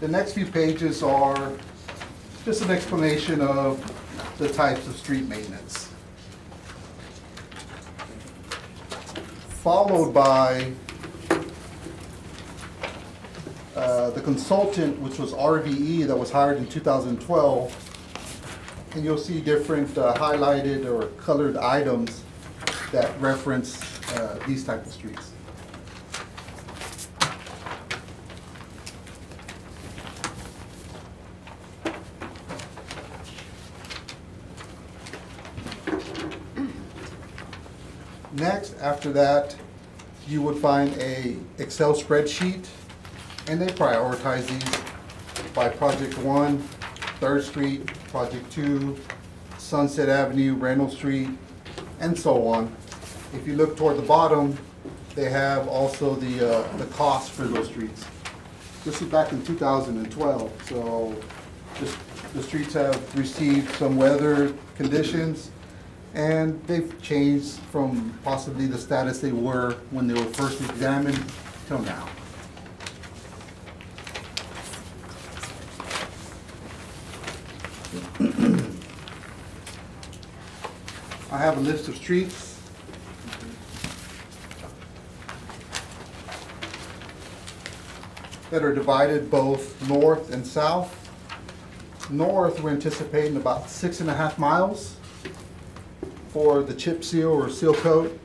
The next few pages are just an explanation of the types of street maintenance, followed by the consultant, which was RVE, that was hired in 2012, and you'll see different highlighted or colored items that reference these type of streets. Next, after that, you would find a Excel spreadsheet, and they prioritize these by Project 1, 3rd Street, Project 2, Sunset Avenue, Reynolds Street, and so on. If you look toward the bottom, they have also the cost for those streets. This is back in 2012, so the streets have received some weather conditions, and they've changed from possibly the status they were when they were first examined till now. I have a list of streets. That are divided both north and south. North, we're anticipating about 6.5 miles for the chip seal or seal coat.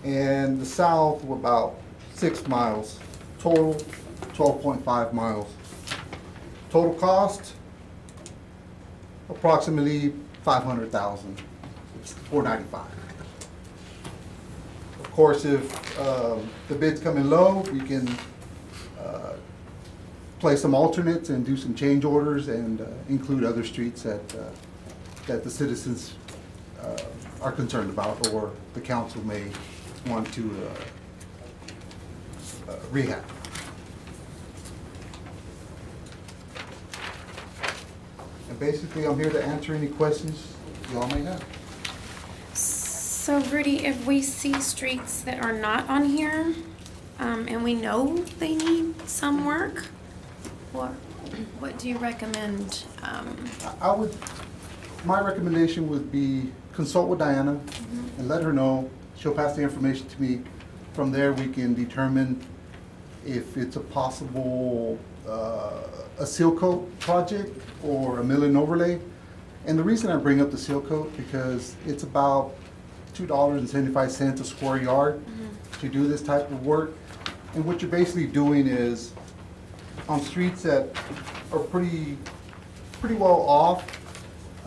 And the south, we're about 6 miles. Total, 12.5 miles. Total cost, approximately $500,000. It's $495. Of course, if the bids come in low, we can play some alternates and do some change orders and include other streets that the citizens are concerned about or the council may want to rehab. And basically, I'm here to answer any questions y'all may have. So Rudy, if we see streets that are not on here, and we know they need some work, what do you recommend? My recommendation would be consult with Diana and let her know. She'll pass the information to me. From there, we can determine if it's a possible a seal coat project or a mill and overlay. And the reason I bring up the seal coat because it's about $2.75 a square yard to do this type of work. And what you're basically doing is on streets that are pretty well off,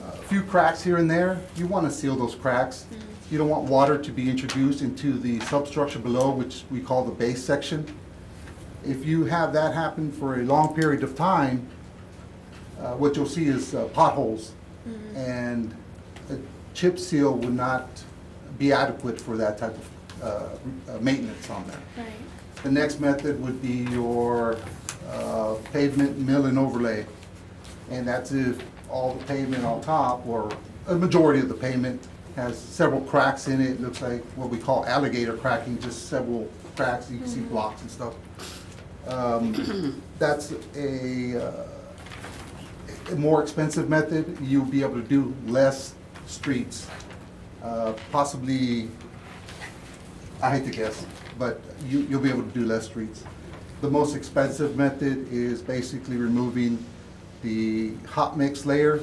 a few cracks here and there, you want to seal those cracks. You don't want water to be introduced into the substructure below, which we call the base section. If you have that happen for a long period of time, what you'll see is potholes. And a chip seal would not be adequate for that type of maintenance on there. Right. The next method would be your pavement mill and overlay. And that's if all the pavement on top, or a majority of the pavement, has several cracks in it. It looks like what we call alligator cracking, just several cracks. You can see blocks and stuff. That's a more expensive method. You'll be able to do less streets. Possibly, I hate to guess, but you'll be able to do less streets. The most expensive method is basically removing the hot mix layer,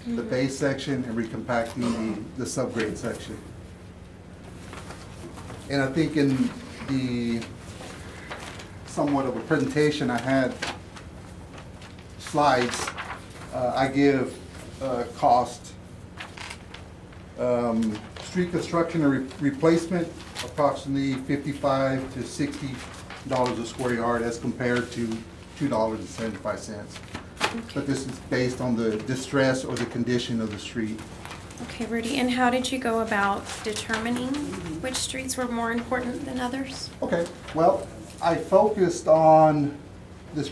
the base section, and recompacting the subgrade section. And I think in the somewhat of a presentation I had slides, I give cost. Street construction and replacement, approximately $55 to $60 a square yard as compared to $2.75. But this is based on the distress or the condition of the street. Okay, Rudy, and how did you go about determining which streets were more important than others? Okay, well, I focused on this.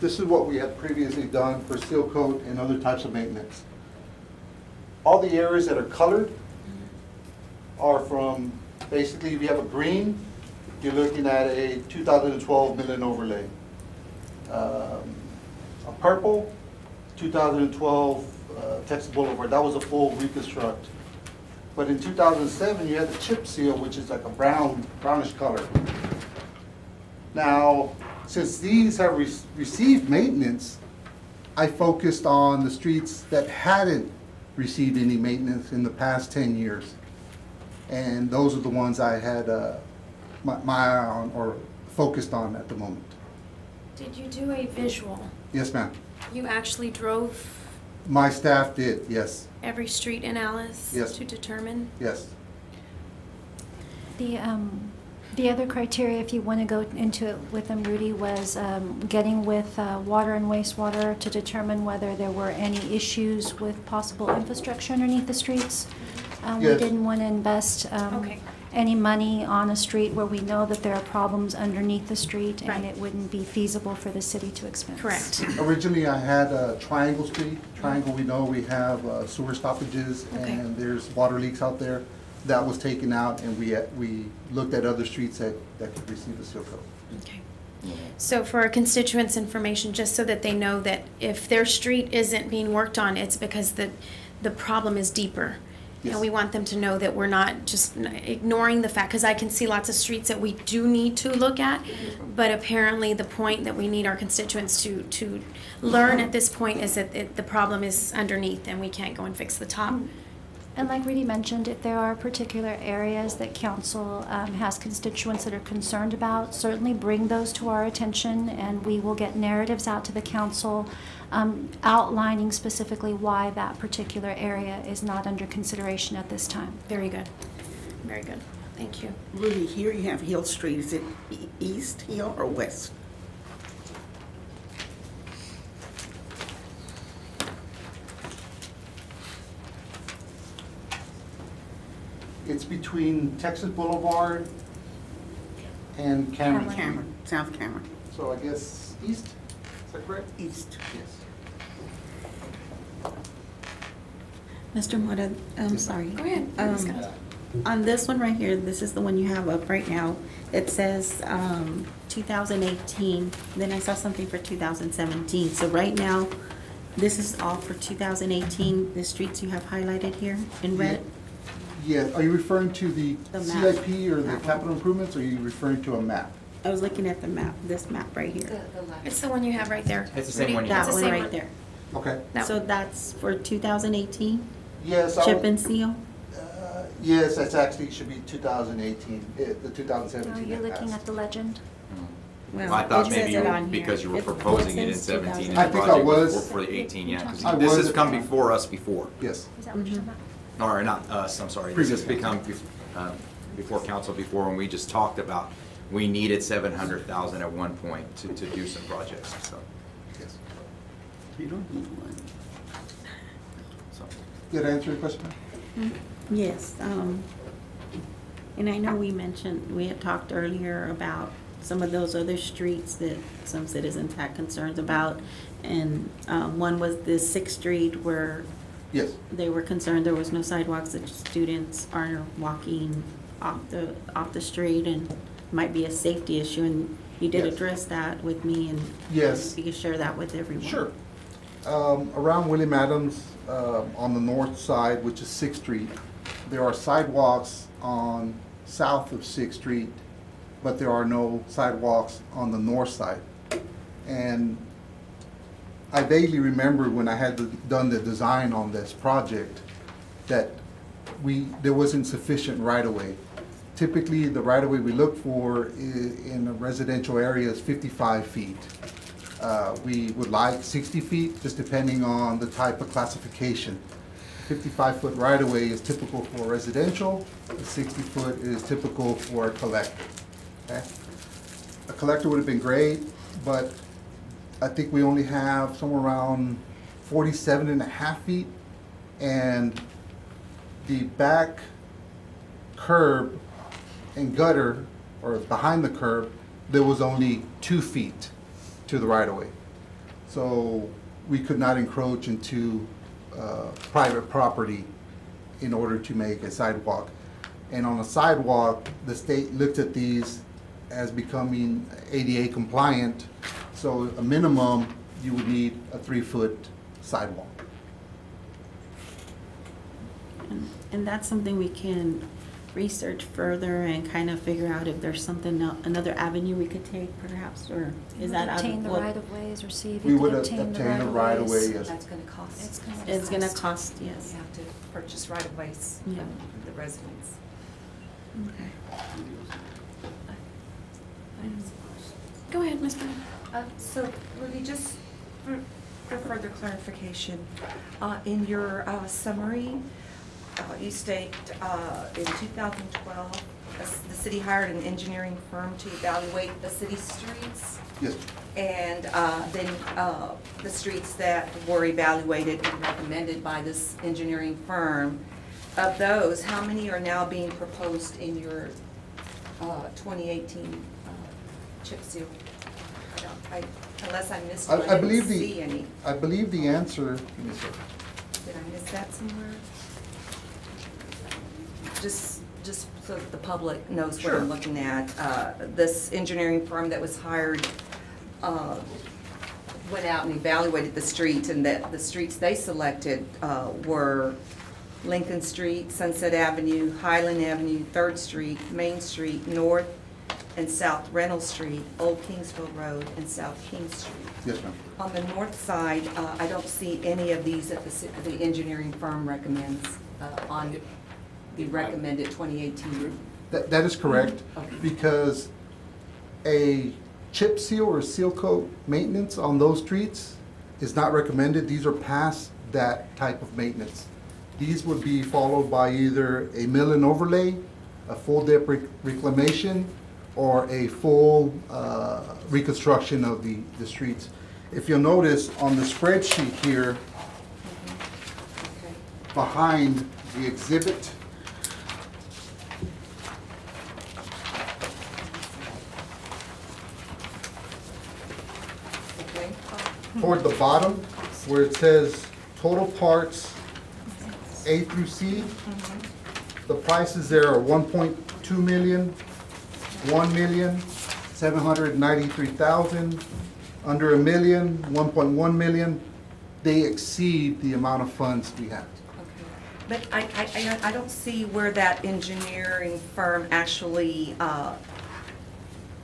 This is what we had previously done for seal coat and other types of maintenance. All the areas that are colored are from, basically, if you have a green, you're looking at a 2012 mill and overlay. A purple, 2012 Texas Boulevard, that was a full reconstruct. But in 2007, you had the chip seal, which is like a brownish color. Now, Since these have received maintenance, I focused on the streets that hadn't received any maintenance in the past 10 years. And those are the ones I had my eye on or focused on at the moment. Did you do a visual? Yes, ma'am. You actually drove My staff did, yes, every street in Alice Yes. to determine? yes. The other criteria, if you want to go into it with them, Rudy, was getting with water and wastewater to determine whether there were any issues with possible infrastructure underneath the streets. We Yes. didn't want to invest Okay. any money on a street where we know that there are problems underneath the street and Right. it wouldn't be feasible for the city to expense. Correct. Originally, I had Triangle Street. Triangle, we know we have sewer stoppages Okay. and there's water leaks out there. That was taken out and we looked at other streets that could receive the seal coat. Okay. So for our constituents' information, just so that they know that if their street isn't being worked on, it's because the problem is deeper. Yes. And we want them to know that we're not just ignoring the fact, because I can see lots of streets that we do need to look at, but apparently the point that we need our constituents to learn at this point is that the problem is underneath and we can't go and fix the top. And like Rudy mentioned, if there are particular areas that council has constituents that are concerned about, certainly bring those to our attention, and we will get narratives out to the council outlining specifically why that particular area is not under consideration at this time. Very good. Very good. Thank you. Rudy, here you have Hill Street. Is it East Hill or West? It's between Texas Boulevard and Cameron. Cameron, South Cameron, So I guess east, is that correct? East. Yes. Mr. Mora, I'm sorry. Go ahead. On this one right here, this is the one you have up right now. It says 2018, then I saw something for 2017. So right now, this is all for 2018, the streets you have highlighted here in red? Yeah, are you referring to the The map. CIP or the That one. capital improvements, or are you referring to a map? I was looking at the map, this map right here. It's the one you have right there. It's the same Rudy, one you it's That the one same right there. Okay. That So one. that's for 2018, Yes, chip and seal? yes, that's actually, should be 2018, the 2017. Are you that looking passed. at the legend? Well, I thought it maybe says you, it on here. because you were It proposing it in says 17 and 2000. I the think I project was was. for the 18, yeah, I because was this has at the come time. before us before. Yes. Is that what you're talking about? Or not us, I'm sorry. This has Previous become before council before, when we just talked about, we needed 700,000 at one point to do some projects, so. Yes. so. Did I answer your question? Yes, and I know we mentioned, we had talked earlier about some of those other streets that some citizens had concerns about. And one was this Sixth Street where Yes. they were concerned there was no sidewalks, that students are walking off the street and might be a safety issue. And you did Yes. address that with me, and Yes. you can share that with everyone. Sure. Around William Adams, on the north side, which is Sixth Street, there are sidewalks on south of Sixth Street, but there are no sidewalks on the north side. And I vaguely remember when I had done the design on this project, that there wasn't sufficient right-of-way. Typically, the right-of-way we look for in a residential area is 55 feet. We would like 60 feet, just depending on the type of classification. 55-foot right-of-way is typical for residential, the 60-foot is typical for a collector. Okay? A collector would have been great, but I think we only have somewhere around 47 and a half feet, and the back curb and gutter, or behind the curb, there was only 2 feet to the right-of-way. So we could not encroach into private property in order to make a sidewalk. And on a sidewalk, the state looked at these as becoming ADA compliant, so a minimum, you would need a 3-foot sidewalk. And that's something we can research further and kind of figure out if there's something, another avenue we could take perhaps, or is that out of Obtain the what? right of ways or see if We you would can obtain the obtain a right of way, yes. That's gonna cost. It's gonna cost, We yes. have to purchase right of ways Yeah. from the residents. Okay. Go ahead, Ms. Brown. So, Rudy, just for further clarification, in your summary, you state in 2012, the city hired an engineering firm to evaluate the city streets, Yes, and then the streets that were evaluated and recommended by this engineering firm, of those, how many are now being proposed in your 2018 chip seal? Unless I missed one, I I believe didn't see any. I believe the answer, give me a second. Did I miss that somewhere? Just so that the public knows what Sure. I'm looking at. This engineering firm that was hired went out and evaluated the streets, and that the streets they selected were Lincoln Street, Sunset Avenue, Highland Avenue, 3rd Street, Main Street, North and South Reynolds Street, Old Kingsville Road, and South King Street. Yes, ma'am. On the north side, I don't see any of these that the engineering firm recommends on the recommended 2018. That is correct, Okay. because a chip seal or seal coat maintenance on those streets is not recommended. These are past that type of maintenance. These would be followed by either a mill and overlay, a full depth reclamation, or a full reconstruction of the streets. If you'll notice on the spreadsheet here, Okay. behind the exhibit, Okay. toward the bottom, where it says total parts A through C, the prices there are 1.2 million, 1 million, 793,000, under a million, 1.1 million. They exceed the amount of funds we have. But I don't see where that engineering firm actually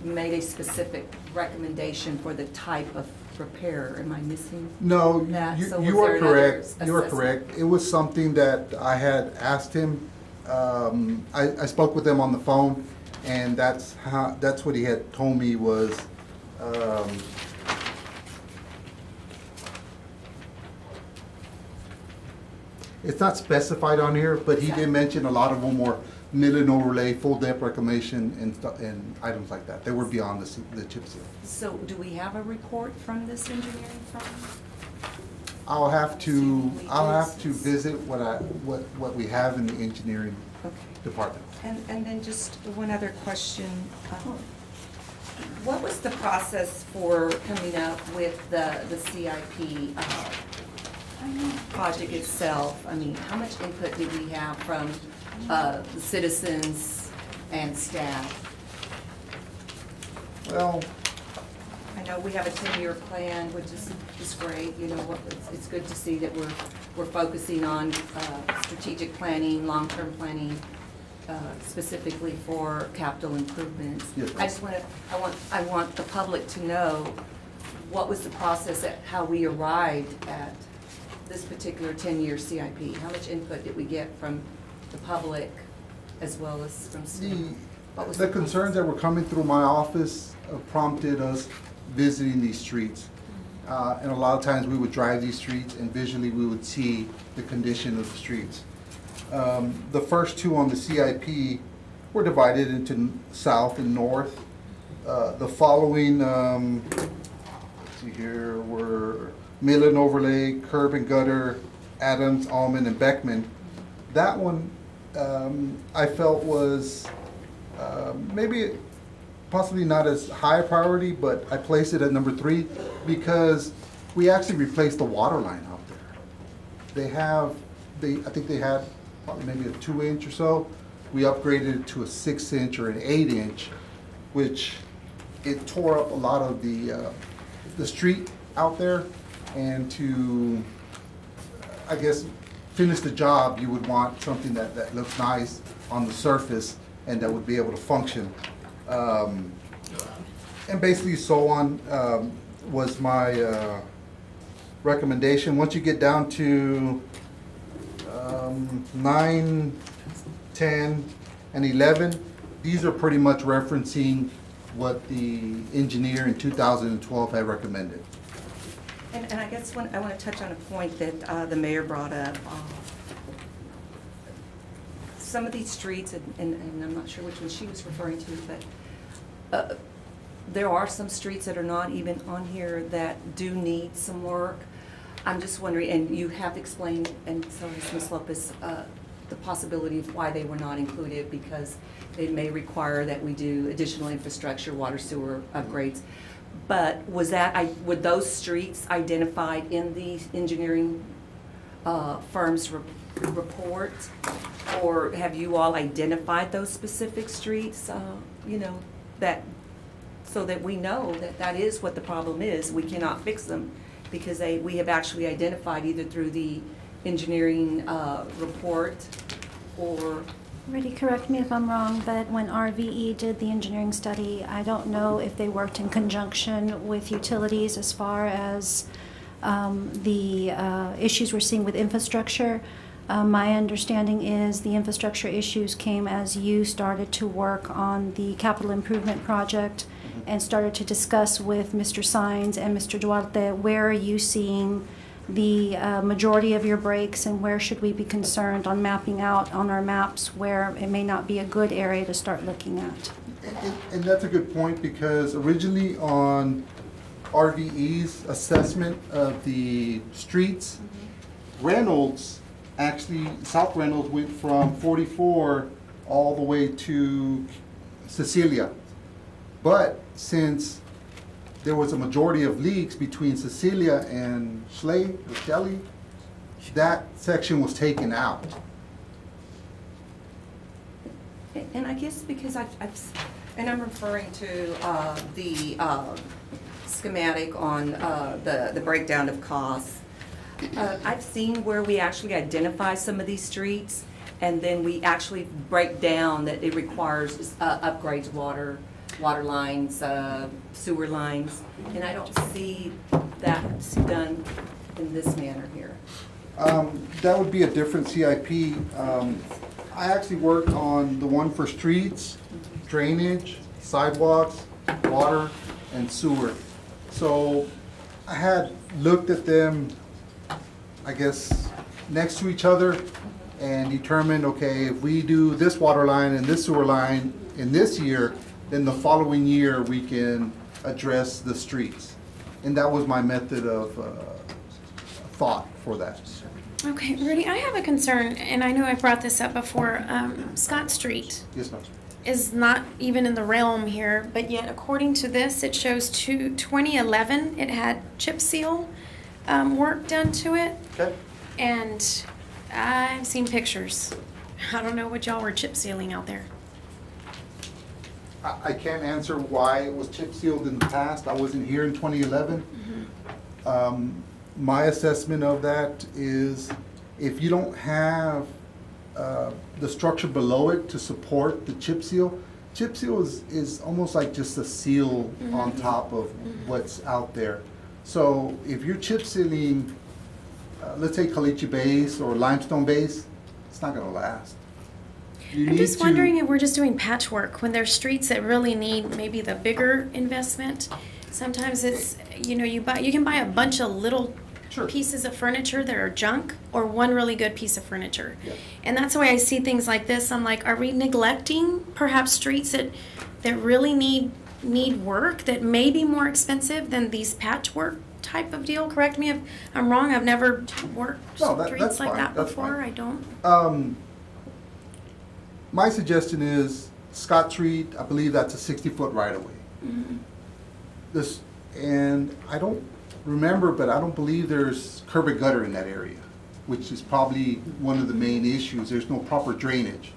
made a specific recommendation for the type of repair. Am I missing? No, That- so you was are there another correct. You are assessment? correct. It was something that I had asked him. I spoke with him on the phone, and that's what he had told me was, it's not specified on here, but he did mention a lot of them were mill and overlay, full depth reclamation, and items like that. They were beyond the chip seal. So do we have a report from this engineering firm? I'll have to Assuming we do. visit what we have in the engineering Okay. department. And then just one other question. What was the process for coming up with the CIP project itself? I mean, how much input did we have from the citizens and staff? Well, I know we have a 10-year plan, which is great, you know, it's good to see that we're focusing on strategic planning, long-term planning, specifically for capital improvements. Yes. I want the public to know what was the process at how we arrived at this particular 10-year CIP. How much input did we get from the public as well as from staff? What was the concerns that were coming through my office prompted us visiting these streets. And a lot of times we would drive these streets and visually we would see the condition of the streets. The first two on the CIP were divided into south and north. The following, let's see here, were mill and overlay, curb and gutter, Adams, Almond, and Beckman. That one, I felt was maybe possibly not as high a priority, but I placed it at number 3 because we actually replaced the water line out there. I think they had probably maybe a 2-inch or so. We upgraded it to a 6-inch or an 8-inch, which it tore up a lot of the street out there, and to, I guess, finish the job, you would want something that looks nice on the surface and that would be able to function. And basically so on was my recommendation. Once you get down to 9, 10, and 11, these are pretty much referencing what the engineer in 2012 had recommended. And I guess I want to touch on a point that the mayor brought up. Some of these streets, and I'm not sure which one she was referring to, but there are some streets that are not even on here that do need some work. I'm just wondering, and you have explained, and so has Ms. Lopez, the possibility of why they were not included, because it may require that we do additional infrastructure, water, sewer upgrades. But was that, were those streets identified in the engineering firm's report? Or have you all identified those specific streets, that, so that we know that that is what the problem is? We cannot fix them because we have actually identified either through the engineering report or... Ready, correct me if I'm wrong, but when RVE did the engineering study, I don't know if they worked in conjunction with utilities as far as the issues we're seeing with infrastructure. My understanding is the infrastructure issues came as you started to work on the capital improvement project and started to discuss with Mr. Sines and Mr. Duarte, where are you seeing the majority of your breaks and where should we be concerned on mapping out on our maps where it may not be a good area to start looking at? And that's a good point, because originally on RVE's assessment of the streets, Reynolds, actually, South Reynolds went from 44 all the way to Cecilia. But since there was a majority of leaks between Cecilia and Schley, that section was taken out. And I guess because and I'm referring to the schematic on the breakdown of costs. I've seen where we actually identify some of these streets, and then we actually break down that it requires upgrades, water lines, sewer lines, and I don't see that done in this manner here. That would be a different CIP. I actually worked on the one for streets, drainage, sidewalks, water, and sewer. So I had looked at them, I guess, next to each other and determined, okay, if we do this water line and this sewer line in this year, then the following year we can address the streets. And that was my method of thought for that. Okay, Rudy, I have a concern, and I know I brought this up before. Scott Street Yes, ma'am. is not even in the realm here, but yet according to this, it shows 2011, it had chip seal work done to it. Okay. And I've seen pictures. I don't know what y'all were chip sealing out there. I can't answer why it was chip sealed in the past. I wasn't here in 2011. My assessment of that is if you don't have the structure below it to support the chip seal is almost like just a seal on top of what's out there. So if you're chip sealing, let's say caliche base or limestone base, it's not gonna last. I'm just wondering if we're just doing patchwork when there's streets that really need maybe the bigger investment. Sometimes it's, you can buy a bunch of little pieces of furniture that are junk or one really good piece of furniture. Yeah. And that's why I see things like this. I'm like, are we neglecting perhaps streets that really need work that may be more expensive than these patchwork type of deal? Correct me if I'm wrong. I've never worked No, streets that's like fine. that That's before. fine. I don't. My suggestion is Scott Street, I believe that's a 60-foot right-of-way. And I don't remember, but I don't believe there's curb and gutter in that area, which is probably one of the main issues. There's no proper drainage.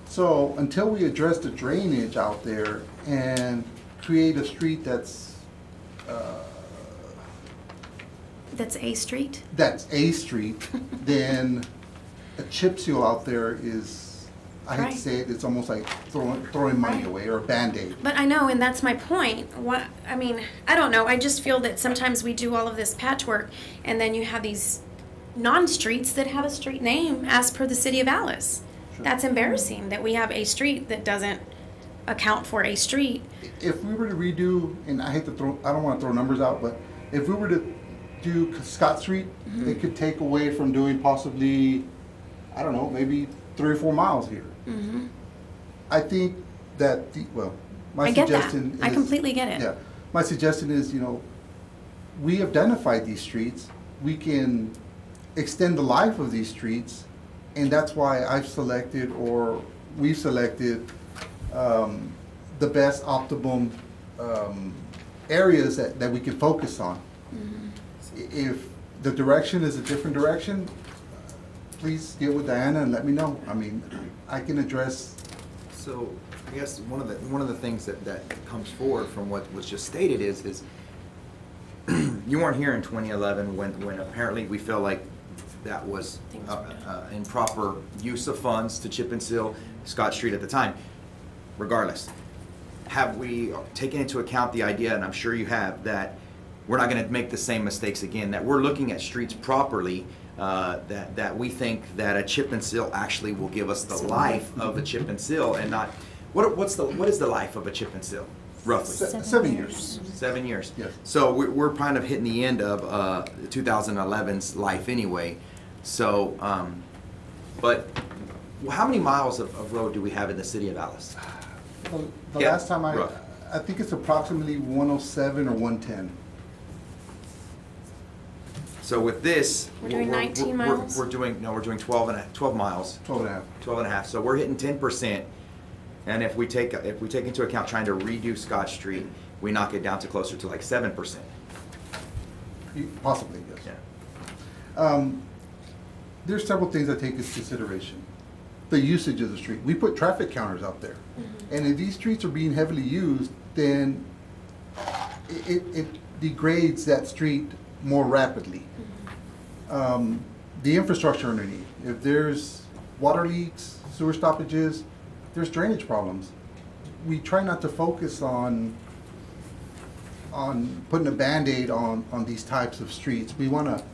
So until we address the drainage out there and create a street that's that's A Street? that's A Street, then a chip seal out there is, I hate to Right. say it, it's almost like throwing money Right. away, or a Band-Aid. But I know, and that's my point. What, I mean, I don't know. I just feel that sometimes we do all of this patchwork, and then you have these non-streets that have a street name as per the city of Alice. That's embarrassing that we have a street that doesn't account for a street. If we were to redo, and I hate to throw, I don't want to throw numbers out, but if we were to do Scott Street, it could take away from doing possibly, I don't know, maybe 3 or 4 miles here. I think that, my I get that. suggestion is. I completely get it. Yeah, my suggestion is, we identified these streets, we can extend the life of these streets, and that's why I've selected, or we've selected, the best optimum areas that we can focus on. If the direction is a different direction, please get with Diana and let me know. I mean, I can address. So I guess one of the things that comes forward from what was just stated is you weren't here in 2011 when apparently we felt like that was improper use of funds to chip and seal Scott Street at the time. Regardless, have we taken into account the idea, and I'm sure you have, that we're not going to make the same mistakes again, that we're looking at streets properly, that we think that a chip and seal actually will give us the life of a chip and seal, and not, what is the life of a chip and seal, roughly? 7 years. 7 years. Yes. So we're kind of hitting the end of 2011's life anyway. So, but how many miles of road do we have in the city of Alice? The Yeah, last time rough. I think it's approximately 107 or 110. So with this, We're doing 19 miles? We're doing 12 miles. 12 and a half. 12 and a half. So we're hitting 10%. And if we take into account trying to redo Scott Street, we knock it down to closer to like 7%. Possibly, yes. Yeah. There's several things I take into consideration. The usage of the street. We put traffic counters out there. And if these streets are being heavily used, then it degrades that street more rapidly. The infrastructure underneath. If there's water leaks, sewer stoppages, there's drainage problems. We try not to focus on putting a Band-Aid on these types of streets. We want to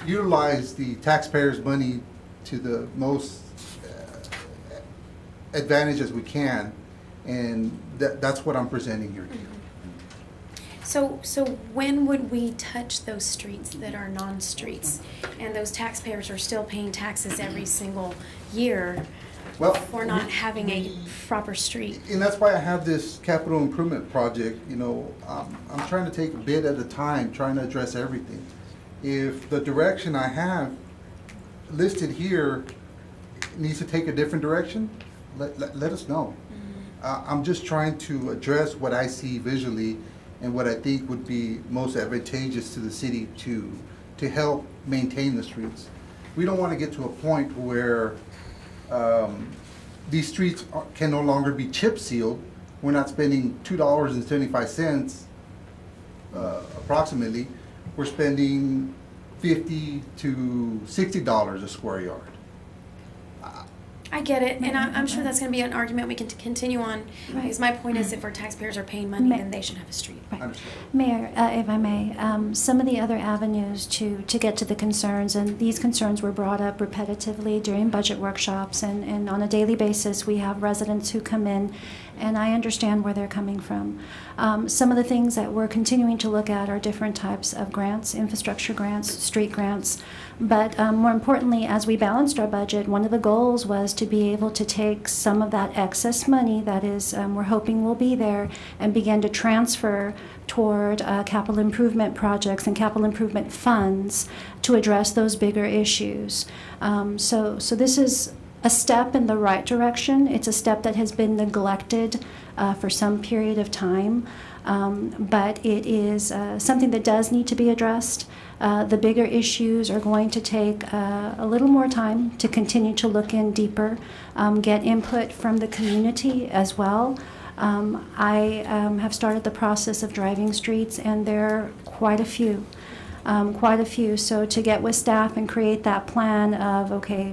utilize the taxpayers' money to the most advantage as we can, and that's what I'm presenting here to you. So when would we touch those streets that are non-streets? And those taxpayers are still paying taxes every single year Well, for not having a proper street. And that's why I have this capital improvement project, I'm trying to take a bit at a time, trying to address everything. If the direction I have listed here needs to take a different direction, let us know. I'm just trying to address what I see visually and what I think would be most advantageous to the city to help maintain the streets. We don't want to get to a point where these streets can no longer be chip sealed. We're not spending $2.75 approximately. We're spending $50 to $60 a square yard. I get it, and I'm sure that's going to be an argument we can continue on. Right. Because my point is, if our taxpayers are paying money, then they should have a street. Right. Understood. Mayor, if I may, some of the other avenues to get to the concerns, and these concerns were brought up repetitively during budget workshops, and on a daily basis, we have residents who come in, and I understand where they're coming from. Some of the things that we're continuing to look at are different types of grants, infrastructure grants, street grants, but more importantly, as we balanced our budget, one of the goals was to be able to take some of that excess money that is, we're hoping will be there, and begin to transfer toward capital improvement projects and capital improvement funds to address those bigger issues. So this is a step in the right direction. It's a step that has been neglected for some period of time, but it is something that does need to be addressed. The bigger issues are going to take a little more time to continue to look in deeper, get input from the community as well. I have started the process of driving streets, and there are quite a few. quite a few. So to get with staff and create that plan of, okay,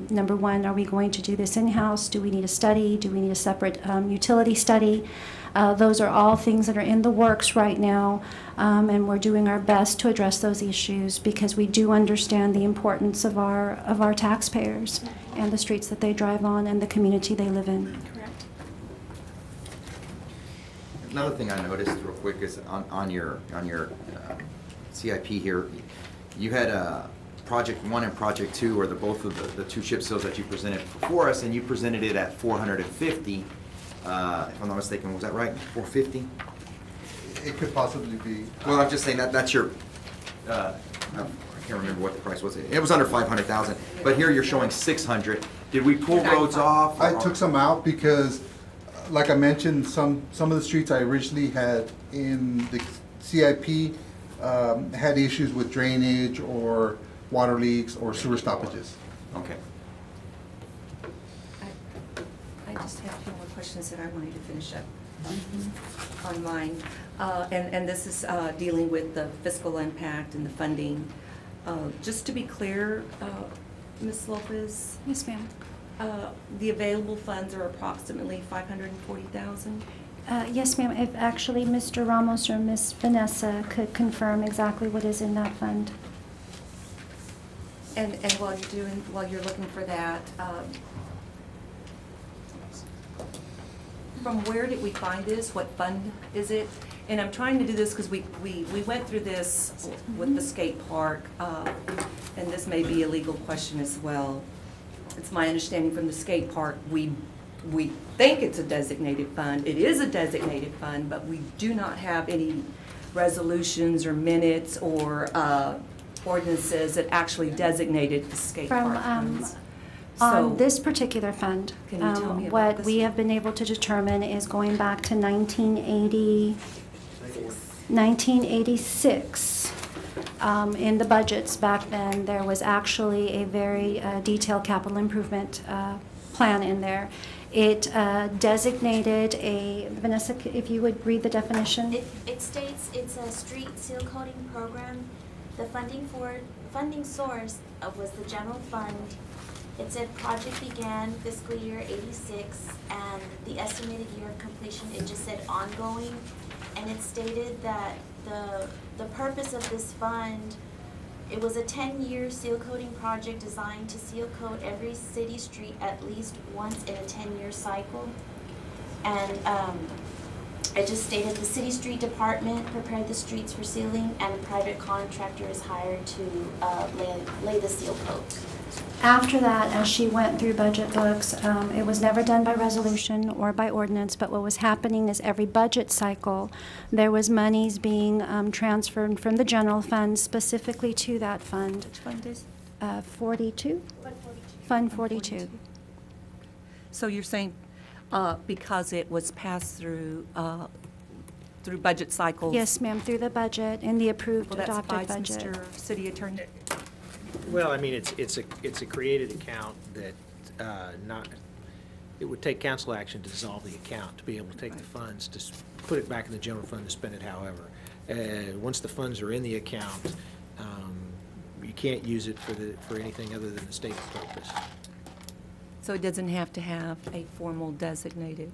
number one, are we going to do this in-house? Do we need a study? Do we need a separate utility study? Those are all things that are in the works right now, and we're doing our best to address those issues because we do understand the importance of our taxpayers and the streets that they drive on and the community they live in. Correct. Another thing I noticed real quick is on your CIP here, you had Project 1 and Project 2, or both of the two chip seals that you presented before us, and you presented it at 450. If I'm not mistaken, was that right? 450? It could possibly be. Well, I'm just saying that's your, I can't remember what the price was. It was under 500,000, but here you're showing 600. Did we pull roads off? I took some out because, like I mentioned, some of the streets I originally had in the CIP had issues with drainage or water leaks or sewer stoppages. Okay. I just have a few more questions that I wanted to finish up on mine. And this is dealing with the fiscal impact and the funding. Just to be clear, Ms. Lopez, Yes, ma'am. the available funds are approximately $540,000? Yes, ma'am. If actually Mr. Ramos or Ms. Vanessa could confirm exactly what is in that fund. And while you're looking for that, from where did we find this? What fund is it? And I'm trying to do this because we went through this with the skate park, and this may be a legal question as well. It's my understanding from the skate park, we think it's a designated fund. It is a designated fund, but we do not have any resolutions or minutes or ordinances that actually designated the skate park funds. On this particular fund, Can you tell me about what this we one? have been able to determine is going back to 1986. In the budgets back then, there was actually a very detailed capital improvement plan in there. It designated a, Vanessa, if you would read the definition. It states it's a street seal coating program. The funding source was the general fund. It said project began fiscal year '86, and the estimated year of completion, it just said ongoing. And it stated that the purpose of this fund, it was a 10-year seal coating project designed to seal coat every city street at least once in a 10-year cycle. And it just stated the city street department prepared the streets for sealing, and a private contractor is hired to lay the seal coat. After that, as she went through budget books, it was never done by resolution or by ordinance, but what was happening is every budget cycle, there was monies being transferred from the general fund specifically to that fund. Which fund is? 42? Fund 42. So you're saying because it was passed through budget cycles? Yes, ma'am, through the budget and the approved Well, that adopted suffice, budget. Mr. City Attorney? Well, I mean, it's a created account that it would take council action to dissolve the account, to be able to take the funds, to put it back in the general fund and spend it however. Once the funds are in the account, you can't use it for anything other than the stated purpose. So it doesn't have to have a formal designated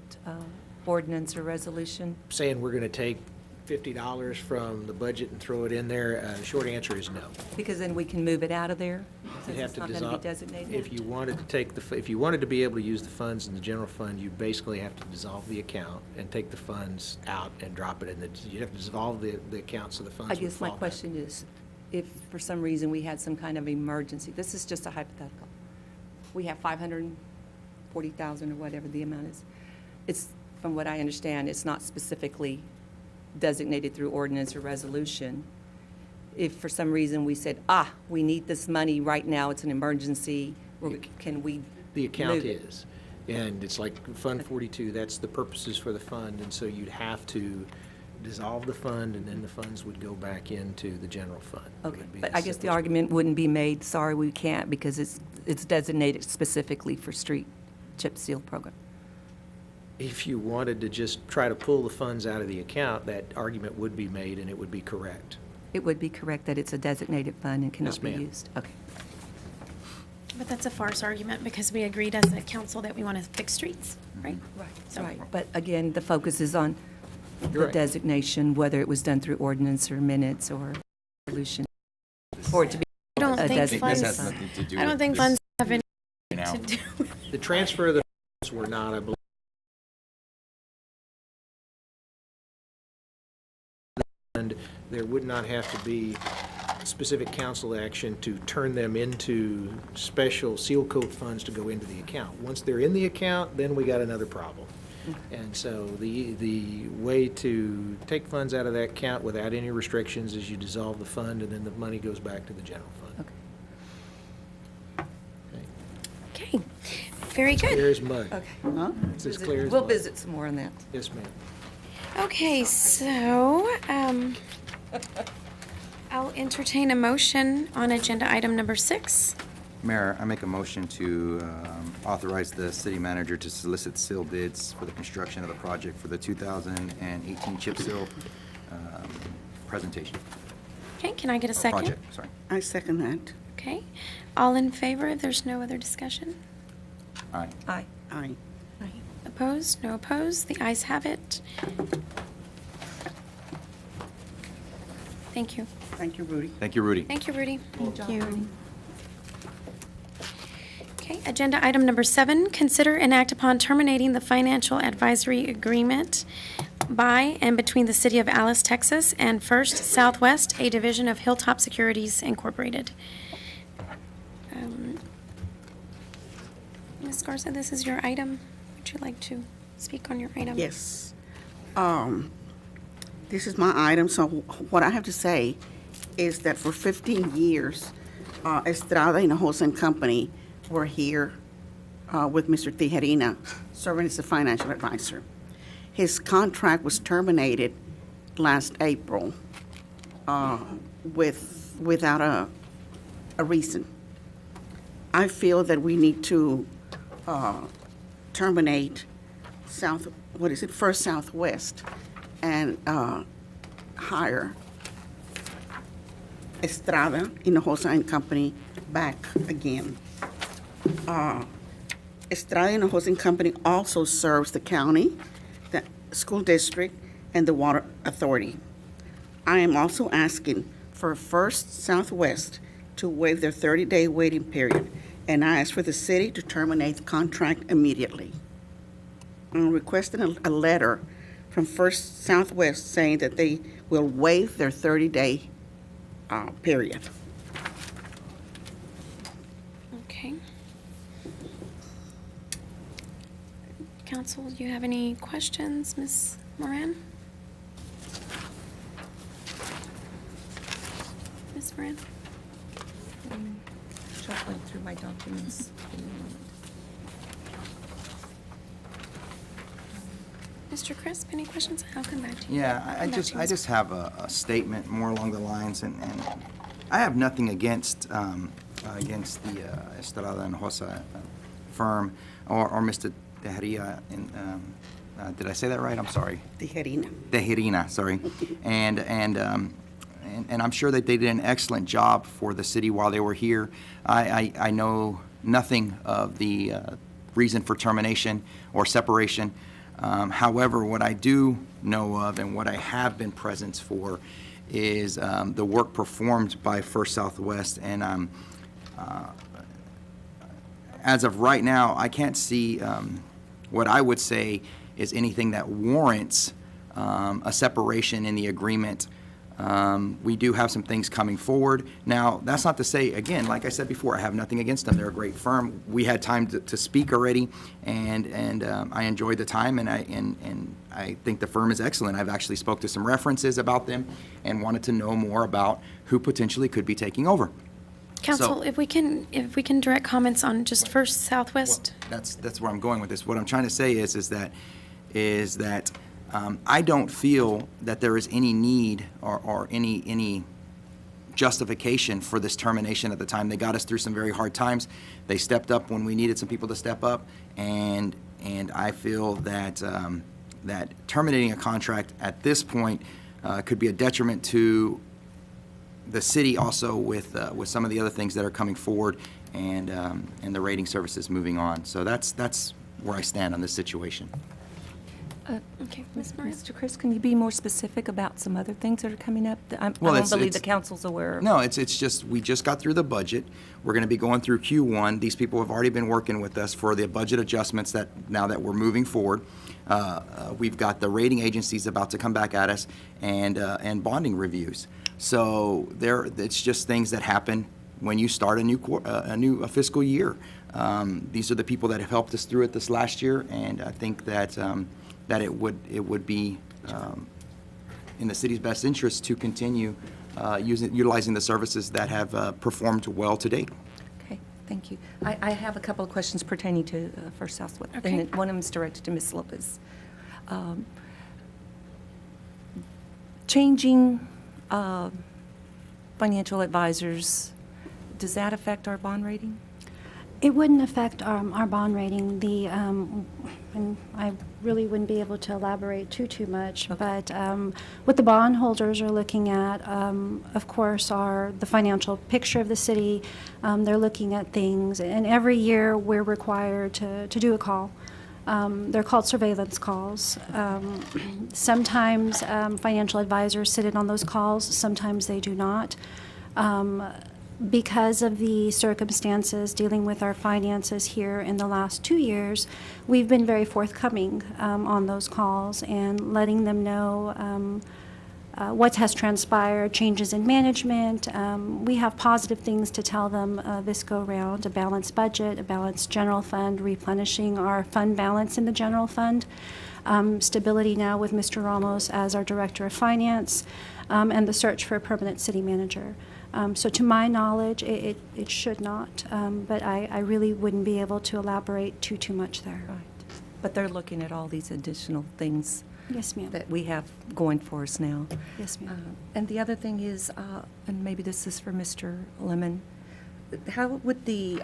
ordinance or resolution? Saying we're going to take $50 from the budget and throw it in there, the short answer is no. Because then we can move it out of there? You'd Since have it's to not going to be dissolve. designated? If you wanted to take if you wanted to be able to use the funds in the general fund, you'd basically have to dissolve the account and take the funds out and drop it in you'd have to dissolve the account so the funds I would guess my fall back. question is, if for some reason we had some kind of emergency, this is just a hypothetical, we have 540,000 or whatever the amount is. It's, from what I understand, it's not specifically designated through ordinance or resolution. If for some reason we said, we need this money right now, it's an emergency, can we The account move it? is, and it's like Fund 42, that's the purposes for the fund, and so you'd have to dissolve the fund, and then the funds would go back into the general fund. It Okay, would be but the I guess the simplest- argument wouldn't be made, sorry, we can't, because it's designated specifically for street chip seal program. If you wanted to just try to pull the funds out of the account, that argument would be made and it would be correct. It would be correct that it's a designated fund and cannot Yes, be ma'am. used. Okay. But that's a farce argument because we agreed as a council that we want to fix streets, right? So- Right, but again, the focus is on You're the right. designation, whether it was done through ordinance or minutes or resolution, for it to be I don't a think designated funds, fund. I don't think funds have anything Now. to do with The transfer of the funds were not, I believe. And there would not have to be specific council action to turn them into special seal coat funds to go into the account. Once they're in the account, then we got another problem. And so the way to take funds out of that account without any restrictions is you dissolve the fund, and then the money goes back to the general fund. Okay. Okay, very good. Clear as mud. Okay. Huh? It's as clear as We'll mud. visit some more on that. Yes, ma'am. Okay, so, I'll entertain a motion on agenda item number 6. Mayor, I make a motion to authorize the city manager to solicit seal bids for the construction of the project for the 2018 chip seal presentation. Okay, can I get a Or second? Project, sorry. I second that. Okay, all in favor, if there's no other discussion? Aye. Aye. Aye. Opposed? No opposed? The ayes have it. Thank you. Thank you, Rudy. Thank you, Rudy. Thank you, Rudy. Thank you. Okay, agenda item number 7, consider and act upon terminating the financial advisory agreement by and between the City of Alice, Texas and First Southwest, a division of Hilltop Securities Incorporated. Ms. Garza, this is your item. Would you like to speak on your item? Yes. This is my item, so what I have to say is that for 15 years, Estrada Hinojosa and Company were here with Mr. Tijerina, serving as a financial advisor. His contract was terminated last April without a reason. I feel that we need to terminate First Southwest and hire Estrada Hinojosa and Company back again. Estrada Hinojosa and Company also serves the county, the school district, and the water authority. I am also asking for First Southwest to waive their 30-day waiting period, and I ask for the city to terminate the contract immediately. I'm requesting a letter from First Southwest saying that they will waive their 30-day period. Okay. Council, do you have any questions, Ms. Moran? Ms. Moran? Shuffling through my documents. Give me a moment. Mr. Crisp, any questions? I'll come back to you. Yeah, Come back to you, I Ms. just have a statement more along the lines, and I have nothing against the Estrada and Hinojosa firm or Mr. Tejeria. Did I say that right? I'm sorry. Tejerina, sorry. And I'm sure that they did an excellent job for the city while they were here. I know nothing of the reason for termination or separation. However, what I do know of and what I have been present for is the work performed by First Southwest. And as of right now, I can't see what I would say is anything that warrants a separation in the agreement. We do have some things coming forward. Now, that's not to say, again, like I said before, I have nothing against them. They're a great firm. We had time to speak already, and I enjoyed the time, and I think the firm is excellent. I've actually spoke to some references about them and wanted to know more about who potentially could be taking over. Council, So- if we can direct comments on just First Southwest. That's where I'm going with this. What I'm trying to say is that I don't feel that there is any need or any justification for this termination at the time. They got us through some very hard times. They stepped up when we needed some people to step up, and I feel that that terminating a contract at this point could be a detriment to the city also with some of the other things that are coming forward and the rating services moving on. So that's where I stand on this situation. Okay, Ms. Moran? Mr. Chris, can you be more specific about some other things that are coming up? I Well, don't it's- believe it's- the council's aware of. No, it's just, we just got through the budget. We're going to be going through Q1. These people have already been working with us for the budget adjustments that, now that we're moving forward. We've got the rating agencies about to come back at us and bonding reviews. So it's just things that happen when you start a new fiscal year. These are the people that have helped us through it this last year, and I think that it would be in the city's best interest to continue utilizing the services that have performed well to date. Okay, thank you. I have a couple of questions pertaining to First Southwest. Okay. And one of them is directed to Ms. Lopez. Changing financial advisors, does that affect our bond rating? It wouldn't affect our bond rating. And I really wouldn't be able to elaborate too much, but what the bondholders are looking at, of course, are the financial picture of the city. They're looking at things, and every year we're required to do a call. They're called surveillance calls. Sometimes financial advisors sit in on those calls, sometimes they do not. Because of the circumstances dealing with our finances here in the last 2 years, we've been very forthcoming on those calls and letting them know what has transpired, changes in management. We have positive things to tell them this go-round, a balanced budget, a balanced general fund, replenishing our fund balance in the general fund, stability now with Mr. Ramos as our Director of Finance, and the search for a permanent city manager. So to my knowledge, it should not, but I really wouldn't be able to elaborate too much there. Right. But they're looking at all these additional things Yes, ma'am. that we have going for us now. Yes, ma'am. And the other thing is, and maybe this is for Mr. Lemon, how would the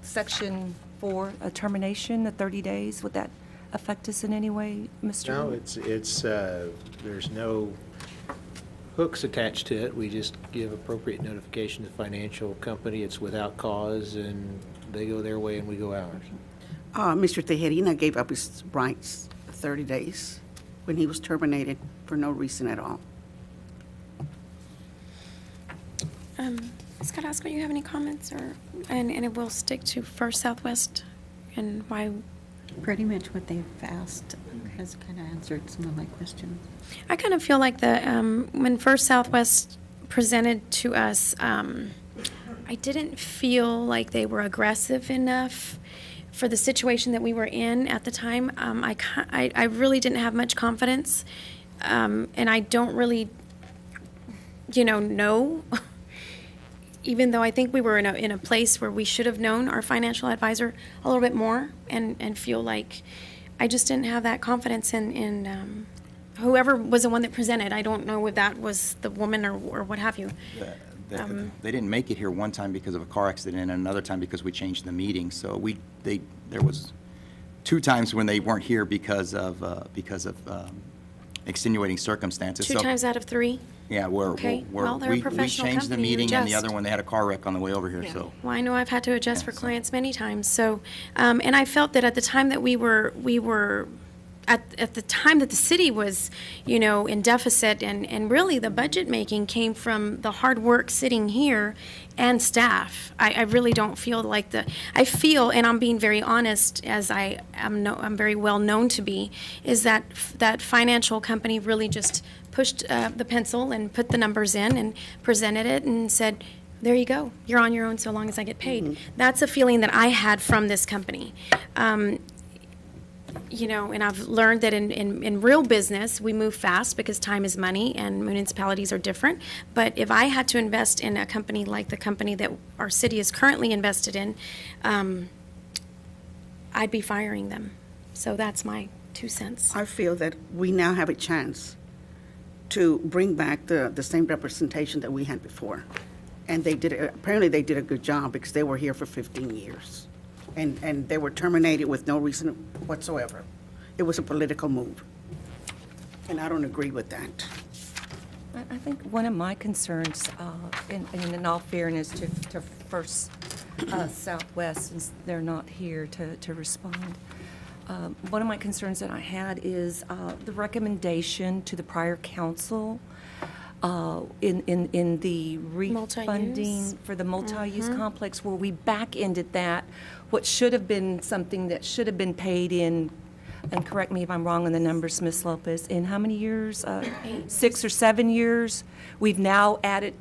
Section 4 termination, the 30 days, would that affect us in any way, Mr.? No, it's there's no hooks attached to it. We just give appropriate notification to the financial company. It's without cause, and they go their way and we go ours. Mr. Tejerina gave up his rights 30 days when he was terminated for no reason at all. Scott Oscar, you have any comments, and it will stick to First Southwest and why? Pretty much what they've asked has kind of answered some of my questions. I kind of feel like when First Southwest presented to us, I didn't feel like they were aggressive enough for the situation that we were in at the time. I really didn't have much confidence, and I don't really, know. Even though I think we were in a place where we should have known our financial advisor a little bit more, and feel like I just didn't have that confidence in whoever was the one that presented. I don't know if that was the woman or what have you. They didn't make it here one time because of a car accident and another time because we changed the meeting. So there was 2 times when they weren't here because of extenuating circumstances. Two times out of 3? Yeah, Okay. Well, they're a we professional changed the company. You meeting, and the adjust. other one, they had a car wreck on the way over here, so. Well, I know I've had to adjust for so- clients many times. So, and I felt that at the time that we were at the time that the city was, in deficit, and really the budget making came from the hard work sitting here and staff. I really don't feel like I feel, and I'm being very honest, as I'm very well known to be, is that financial company really just pushed the pencil and put the numbers in and presented it and said, there you go, you're on your own so long as I get paid. Mm-hmm. That's a feeling that I had from this company. And I've learned that in real business, we move fast because time is money and municipalities are different. But if I had to invest in a company like the company that our city is currently invested in, I'd be firing them. So that's my 2 cents. I feel that we now have a chance to bring back the same representation that we had before. And apparently they did a good job because they were here for 15 years. And they were terminated with no reason whatsoever. It was a political move. And I don't agree with that. I think one of my concerns, and in all fairness to First Southwest, since they're not here to respond, one of my concerns that I had is the recommendation to the prior council in the refunding Multi-use. for the multi-use complex, where we back-ended that, what should have been something that should have been paid in, and correct me if I'm wrong on the numbers, Ms. Lopez, in how many years? 6 or 7 years? We've now added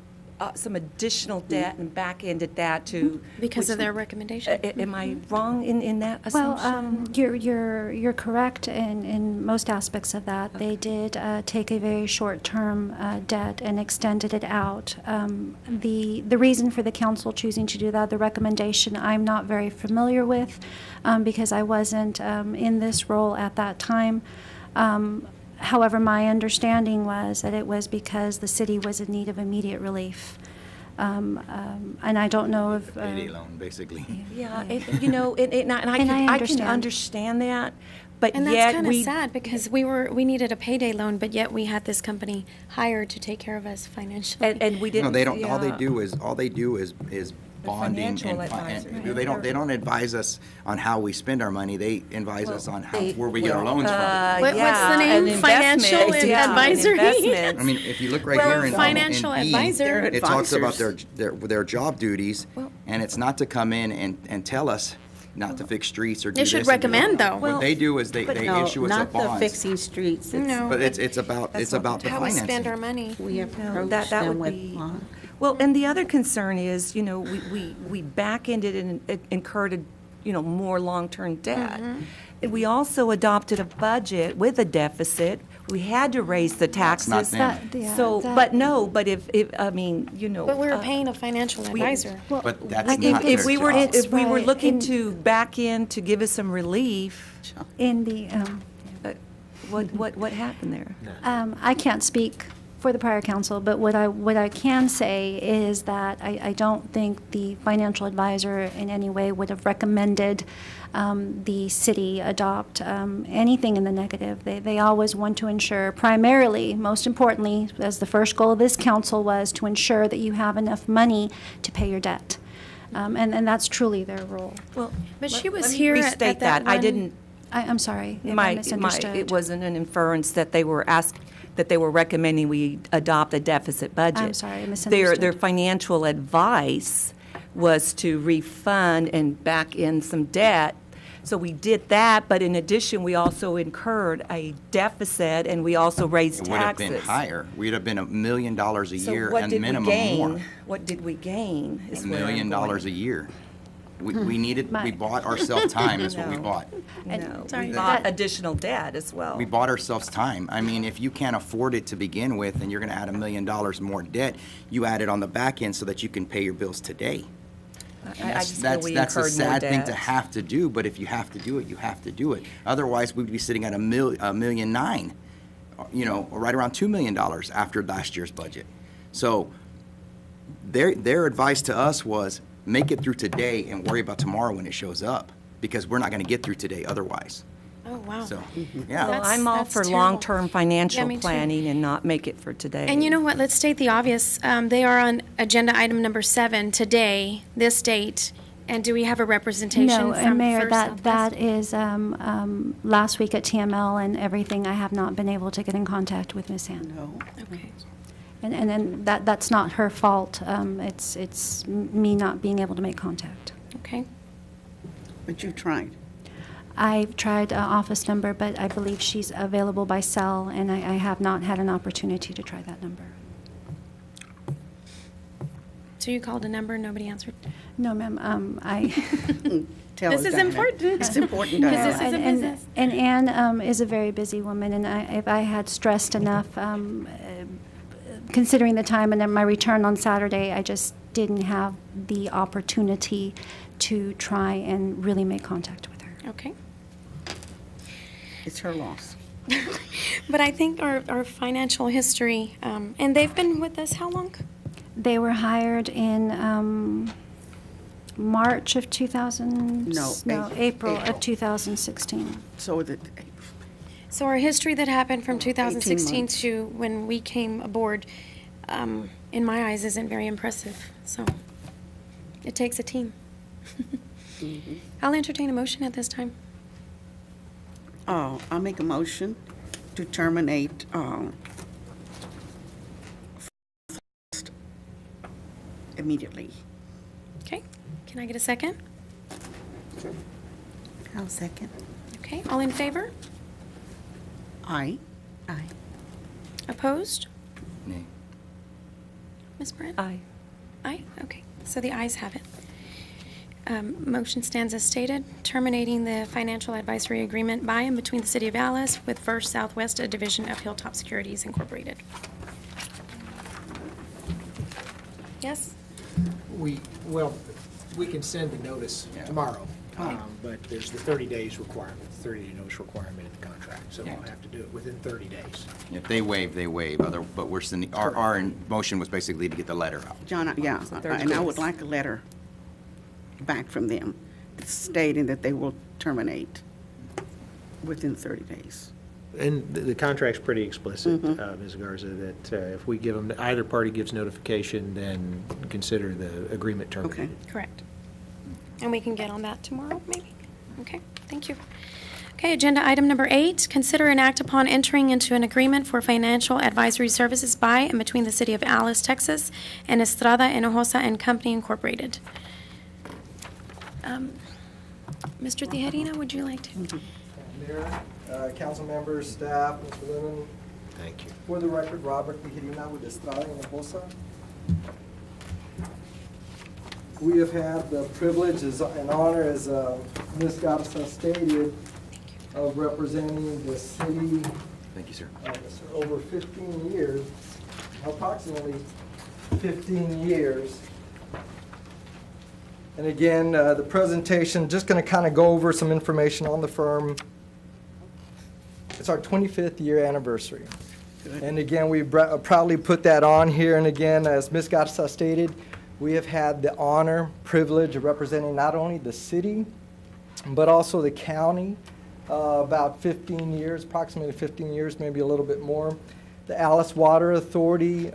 some additional debt and back-ended that to. Because of which- their recommendation. Am I wrong in that assumption? Well, you're correct in most aspects of that. They did take a very short-term debt and extended it out. The reason for the council choosing to do that, the recommendation, I'm not very familiar with because I wasn't in this role at that time. However, my understanding was that it was because the city was in need of immediate relief. And I don't know if. Payday loan, basically. Yeah, and I And I can understand. understand that, but And that's yet kind of we. sad because we needed a payday loan, but yet we had this company hired to take care of us financially. And we didn't. No, they don't, all they yeah. do is bonding financial and, advisor. they don't advise us on how we spend our money, they advise us on how, they- where we get our loans from. What's the name? an Financial investment, yeah, an advisory? investment. I mean, if you look right Well, here in financial in B, advisor. it talks about Advisors. their job duties, Well- and it's not to come in and tell us not to fix streets or do They this. should and do that. recommend, though. What they do is they No, issue us a not the bonds. fixing streets. It's- No. But it's about the How we spend financing. our money. We No, approach that them would with be. bond. Well, and the other concern is, we back-ended and incurred, more long-term debt. And we also adopted a budget with a deficit. We had to raise the taxes. not them. So, but if, But we were paying a financial advisor. But that's I think not If their we were, job. if we were Right, looking and- to back in to give us some relief, In the, what happened there? I can't speak for the prior council, but what I can say is that I don't think the financial advisor in any way would have recommended the city adopt anything in the negative. They always want to ensure, primarily, most importantly, as the first goal of this council was to ensure that you have enough money to pay your debt. And that's truly their role. Well, But she was let me here restate at that I one- didn't, I'm sorry if I my, misunderstood. it wasn't an inference that they were recommending we adopt a deficit budget. I'm sorry, I misunderstood. Their financial advice was to refund and back in some debt. So we did that, but in addition, we also incurred a deficit and we also raised It would have taxes. been higher. We'd have been $1 million a So year what and did we minimum more. gain? What did we gain? is $1 where I'm million going. a year. We needed, we My- bought ourselves time, is what we No. bought. No, Sorry, we bought that- additional debt as well. We bought ourselves time. I mean, if you can't afford it to begin with and you're gonna add $1 million more debt, you add it on the back end so that you can pay your bills today. I just feel we That's a incurred more sad thing to debt. have to do, but if you have to do it, you have to do it. Otherwise, we'd be sitting at $1.9 million, or right around $2 million after last year's budget. So their advice to us was, make it through today and worry about tomorrow when it shows up, because we're not gonna get through today otherwise. Oh, wow. So, Well, yeah. I'm all that's for terrible. long-term financial me too. planning and not make it for today. And you know what? Let's state the obvious. They are on agenda item number 7 today, this date. And do we have a representation No, from and Mayor, First that Southwest? is last week at TML and everything. I have not been able to get in contact with Ms. Hand. No. Okay. And then that's not her fault. It's me not being able to make contact. Okay. But you tried. I've tried office number, but I believe she's available by cell, and I have not had an opportunity to try that number. So you called a number, nobody answered? No, ma'am, I. Tell This us, is Diana. important. It's important to Because have. this is a And- business. And Ann is a very busy woman, and if I had stressed enough, considering the time and then my return on Saturday, I just didn't have the opportunity to try and really make contact with her. Okay. It's her loss. But I think our financial history, and they've been with us how long? They were hired in March of 2000. No, April April. of 2016. So the, So our history that happened from 2016 months. to when we came aboard, in my eyes, isn't very impressive. So it takes a team. I'll entertain a motion at this time. I'll make a motion to terminate immediately. Okay, can I get a second? I'll second. Okay, all in favor? Aye. Aye. Opposed? Nay. Ms. Brent? Aye. Aye, okay, so the ayes have it. Motion stands as stated, terminating the financial advisory agreement by and between the City of Alice with First Southwest, a division of Hilltop Securities Incorporated. Yes? We can send the notice tomorrow, but there's the 30 days requirement, 30-day notice requirement in the contract, so we'll have to do it within 30 days. If they waive, they waive, but we're sending, our motion was basically to get the letter out. John, yeah, and I would like a letter back from them stating that they will terminate within 30 days. And the contract's pretty explicit, Ms. Garza, that if we give them, either party gives notification, then consider the agreement terminated. Correct. And we can get on that tomorrow, maybe? Okay, thank you. Okay, agenda item number 8, consider and act upon entering into an agreement for financial advisory services by and between the City of Alice, Texas, and Estrada Hinojosa and Company Incorporated. Mr. Tijerina, would you like to? Mayor, council members, staff, Mr. Lemon. Thank you. For the record, Robert Tijerina with Estrada Hinojosa. We have had the privilege and honor, as Ms. Garza stated, of representing the city Thank you, sir. over 15 years, approximately 15 years. And again, the presentation, just going to kind of go over some information on the firm. It's our 25th year anniversary. And again, we proudly put that on here. And again, as Ms. Garza stated, we have had the honor, privilege of representing not only the city, but also the county, about 15 years, approximately 15 years, maybe a little bit more. The Alice Water Authority,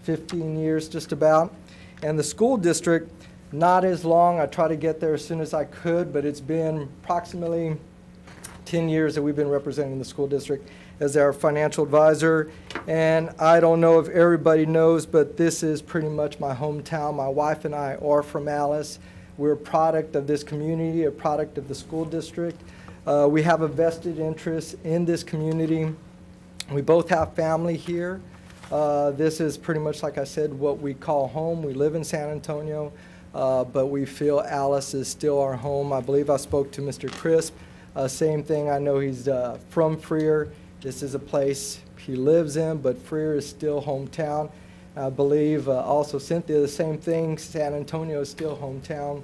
15 years just about. And the school district, not as long. I tried to get there as soon as I could, but it's been approximately 10 years that we've been representing the school district as our financial advisor. And I don't know if everybody knows, but this is pretty much my hometown. My wife and I are from Alice. We're a product of this community, a product of the school district. We have a vested interest in this community. We both have family here. This is pretty much, like I said, what we call home. We live in San Antonio, but we feel Alice is still our home. I believe I spoke to Mr. Crisp. Same thing, I know he's from Freer. This is a place he lives in, but Freer is still hometown. I believe also Cynthia, the same thing. San Antonio is still hometown,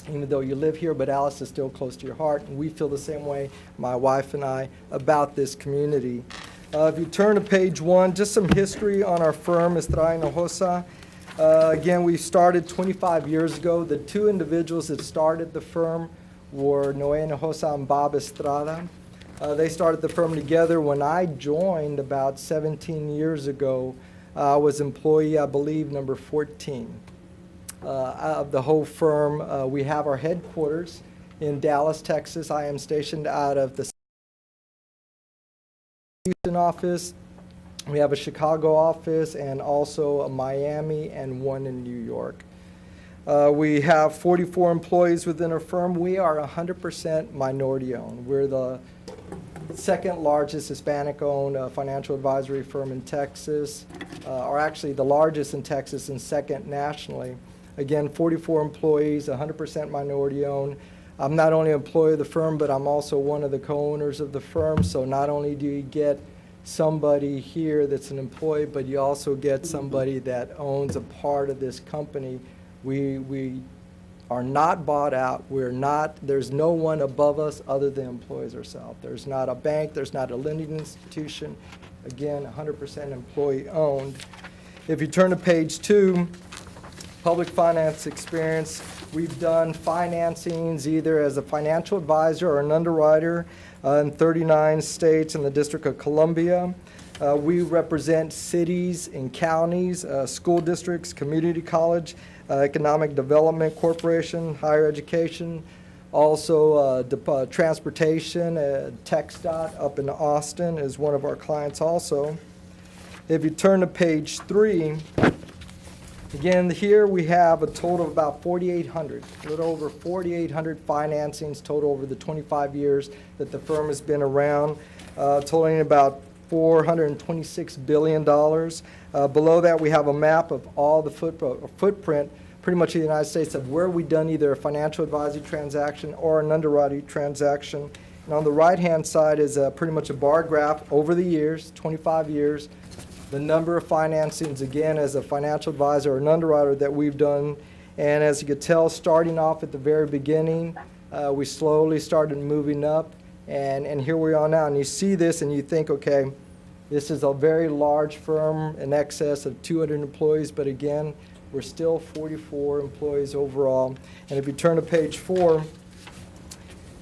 even though you live here, but Alice is still close to your heart. And we feel the same way, my wife and I, about this community. If you turn to page 1, just some history on our firm, Estrada Hinojosa. Again, we started 25 years ago. The two individuals that started the firm were Noé Hinojosa and Bob Estrada. They started the firm together. When I joined about 17 years ago, I was employee, I believe, number 14 of the whole firm. We have our headquarters in Dallas, Texas. I am stationed out of the Houston office. We have a Chicago office and also a Miami and one in New York. We have 44 employees within our firm. We are 100% minority owned. We're the second largest Hispanic-owned financial advisory firm in Texas, or actually the largest in Texas and second nationally. Again, 44 employees, 100% minority owned. I'm not only an employee of the firm, but I'm also one of the co-owners of the firm. So not only do you get somebody here that's an employee, but you also get somebody that owns a part of this company. We are not bought out. There's no one above us other than employees ourselves. There's not a bank, there's not a lending institution. Again, 100% employee owned. If you turn to page 2, public finance experience. We've done financings either as a financial advisor or an underwriter. in 39 states in the District of Columbia. We represent cities and counties, school districts, community college, economic development corporation, higher education, also transportation, TxDOT up in Austin is one of our clients also. If you turn to page 3, again, here we have a total of about 4,800, a little over 4,800 financings total over the 25 years that the firm has been around, totaling about $426 billion. Below that, we have a map of all the footprint, pretty much in the United States, of where we've done either a financial advisory transaction or an underwriting transaction. And on the right-hand side is pretty much a bar graph over the years, 25 years, the number of financings, again, as a financial advisor or an underwriter that we've done. And as you could tell, starting off at the very beginning, we slowly started moving up. And here we are now. And you see this and you think, okay, this is a very large firm in excess of 200 employees. But again, we're still 44 employees overall. And if you turn to page 4,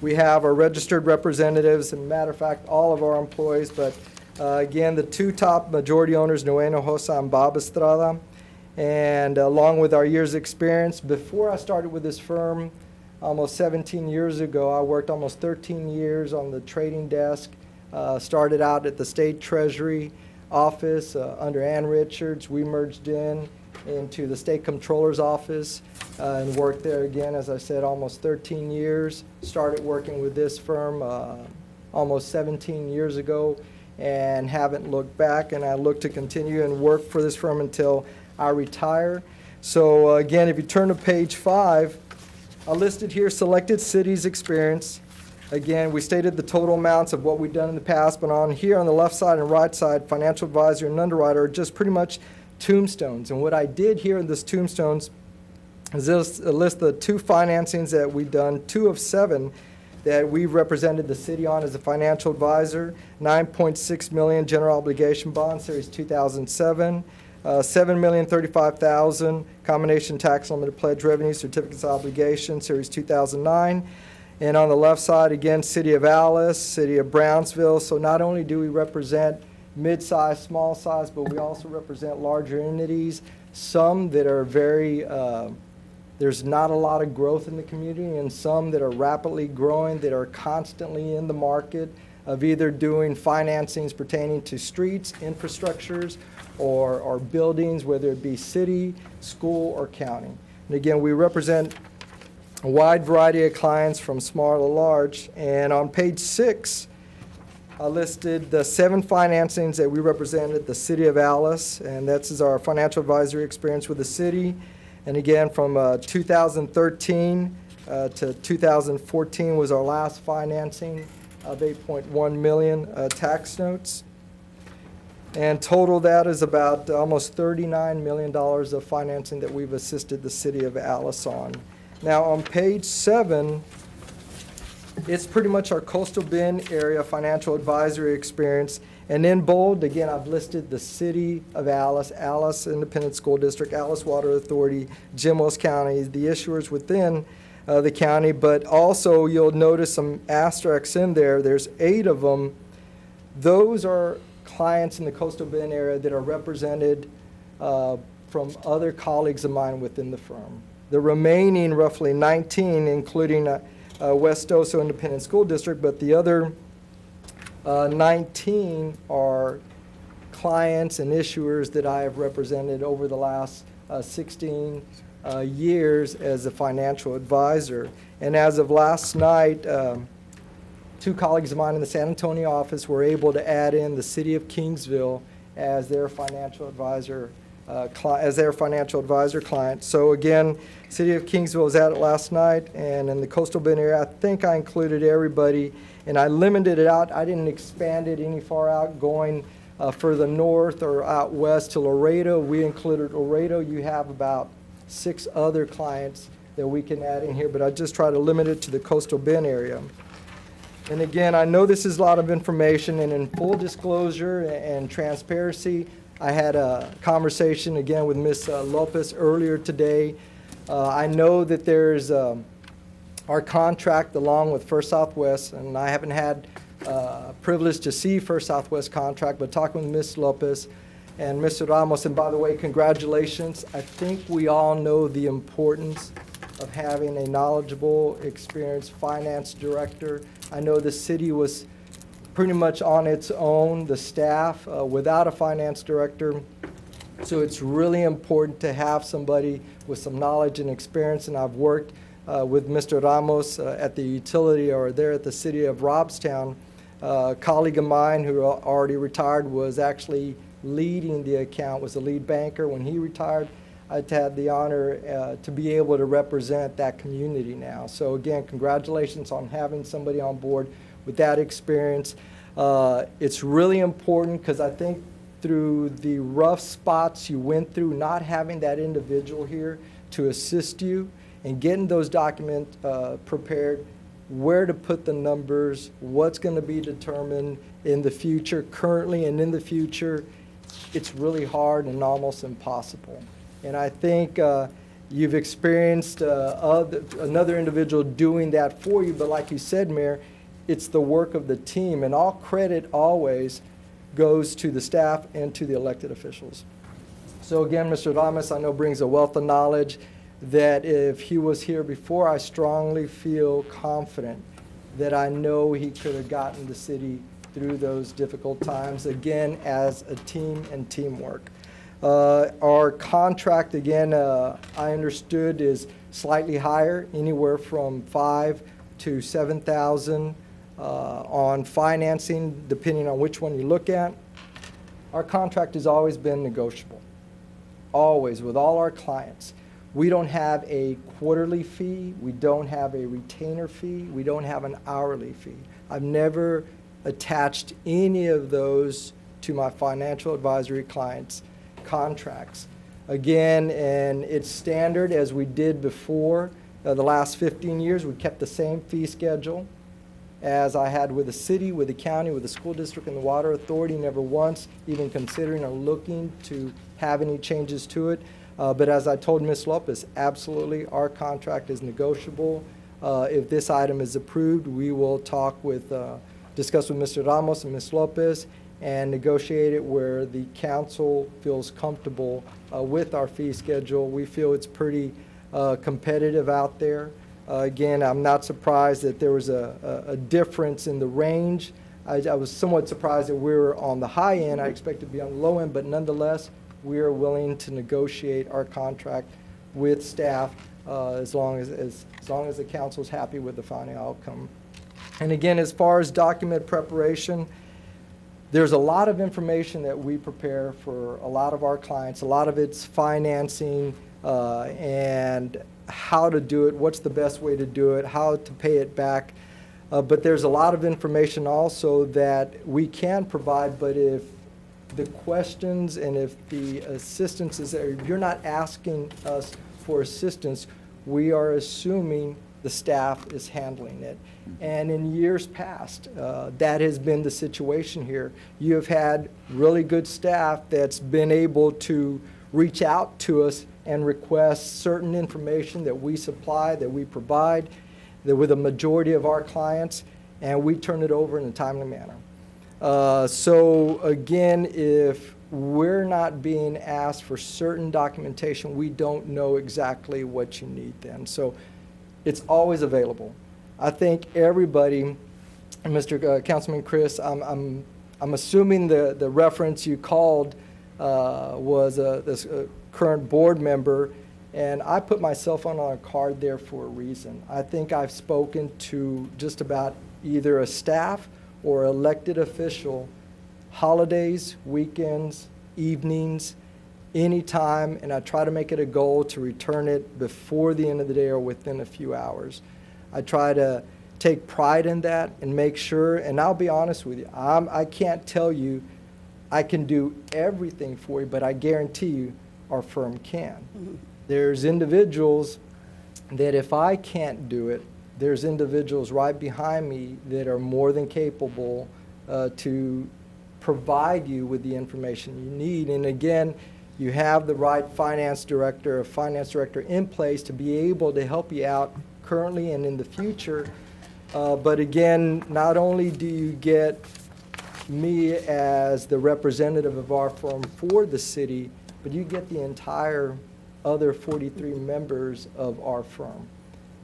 we have our registered representatives. And matter of fact, all of our employees, but again, the 2 top majority owners, Noé Hinojosa and Bob Estrada, and along with our years' experience. Before I started with this firm, almost 17 years ago, I worked almost 13 years on the trading desk, started out at the State Treasury office under Ann Richards. We merged into the State Comptroller's office and worked there again, as I said, almost 13 years. Started working with this firm almost 17 years ago, and haven't looked back, and I look to continue and work for this firm until I retire. So again, if you turn to page 5, I listed here selected cities experience. Again, we stated the total amounts of what we've done in the past, but on here on the left side and right side, financial advisor and underwriter are just pretty much tombstones. And what I did here in this tombstones is list the 2 financings that we've done, 2 of 7 that we've represented the city on as a financial advisor, $9.6 million general obligation bond, series 2007, $7,035,000 combination tax limited pledge revenue certificates of obligation, series 2009. And on the left side, again, City of Alice, City of Brownsville. So not only do we represent mid-size, small size, but we also represent larger entities, some that are very there's not a lot of growth in the community, and some that are rapidly growing, that are constantly in the market of either doing financings pertaining to streets, infrastructures, or buildings, whether it be city, school, or county. And again, we represent a wide variety of clients from small to large. And on page 6, I listed the 7 financings that we represented the City of Alice, and that's our financial advisory experience with the city. And again, from 2013 to 2014 was our last financing of $8.1 million tax notes. And total that is about almost $39 million of financing that we've assisted the City of Alice on. Now on page 7, it's pretty much our Coastal Bend area financial advisory experience. And in bold, again, I've listed the City of Alice, Alice Independent School District, Alice Water Authority, Jim Wells County, the issuers within the county. But also, you'll notice some asterisks in there. There's 8 of them. Those are clients in the Coastal Bend area that are represented from other colleagues of mine within the firm. The remaining roughly 19, including West Oso Independent School District, but the other 19 are clients and issuers that I have represented over the last 16 years as a financial advisor. And as of last night, 2 colleagues of mine in the San Antonio office were able to add in the City of Kingsville as their financial advisor client. So again, City of Kingsville was at it last night, and in the Coastal Bend area, I think I included everybody, and I limited it out. I didn't expand it any far out, going further north or out west to Laredo. We included Laredo. You have about 6 other clients that we can add in here, but I just try to limit it to the Coastal Bend area. And again, I know this is a lot of information, and in full disclosure and transparency, I had a conversation again with Ms. Lopez earlier today. I know that there's our contract along with First Southwest, and I haven't had privileged to see First Southwest contract, but talking with Ms. Lopez and Mr. Ramos, and by the way, congratulations. I think we all know the importance of having a knowledgeable, experienced finance director. I know the city was pretty much on its own, the staff, without a finance director. So it's really important to have somebody with some knowledge and experience, and I've worked with Mr. Ramos at the utility or there at the city of Robstown. A colleague of mine who already retired was actually leading the account, was the lead banker when he retired. I've had the honor to be able to represent that community now. So again, congratulations on having somebody on board with that experience. It's really important because I think through the rough spots you went through, not having that individual here to assist you and getting those documents prepared, where to put the numbers, what's going to be determined in the future, currently and in the future, it's really hard and almost impossible. And I think you've experienced another individual doing that for you, but like you said, Mayor, it's the work of the team, and all credit always goes to the staff and to the elected officials. So again, Mr. Ramos, I know brings a wealth of knowledge that if he was here before, I strongly feel confident that I know he could have gotten the city through those difficult times, again, as a team and teamwork. Our contract, again, I understood is slightly higher, anywhere from $5,000 to $7,000 on financing, depending on which one you look at. Our contract has always been negotiable, always, with all our clients. We don't have a quarterly fee, we don't have a retainer fee, we don't have an hourly fee. I've never attached any of those to my financial advisory clients' contracts. Again, and it's standard as we did before. The last 15 years, we kept the same fee schedule as I had with the city, with the county, with the school district, and the water authority, never once even considering or looking to have any changes to it. But as I told Ms. Lopez, absolutely, our contract is negotiable. If this item is approved, we will discuss with Mr. Ramos and Ms. Lopez and negotiate it where the council feels comfortable with our fee schedule. We feel it's pretty competitive out there. Again, I'm not surprised that there was a difference in the range. I was somewhat surprised that we were on the high end. I expected to be on the low end, but nonetheless, we are willing to negotiate our contract with staff as long as the council is happy with the final outcome. And again, as far as document preparation, there's a lot of information that we prepare for a lot of our clients. A lot of it's financing and how to do it, what's the best way to do it, how to pay it back. But there's a lot of information also that we can provide, but if the questions and if the assistance is there, if you're not asking us for assistance, we are assuming the staff is handling it. And in years past, that has been the situation here. You have had really good staff that's been able to reach out to us and request certain information that we supply, that we provide, that with a majority of our clients, and we turn it over in a timely manner. So again, if we're not being asked for certain documentation, we don't know exactly what you need then. So it's always available. I think everybody, Mr. Councilman Chris, I'm assuming the reference you called was this current board member, and I put my cell phone on a card there for a reason. I think I've spoken to just about either a staff or elected official, holidays, weekends, evenings, anytime, and I try to make it a goal to return it before the end of the day or within a few hours. I try to take pride in that and make sure, and I'll be honest with you, I can't tell you I can do everything for you, but I guarantee you our firm can. Mm-hmm. There's individuals that if I can't do it, there's individuals right behind me that are more than capable to provide you with the information you need. And again, you have the right finance director in place to be able to help you out currently and in the future. But again, not only do you get me as the representative of our firm for the city, but you get the entire other 43 members of our firm.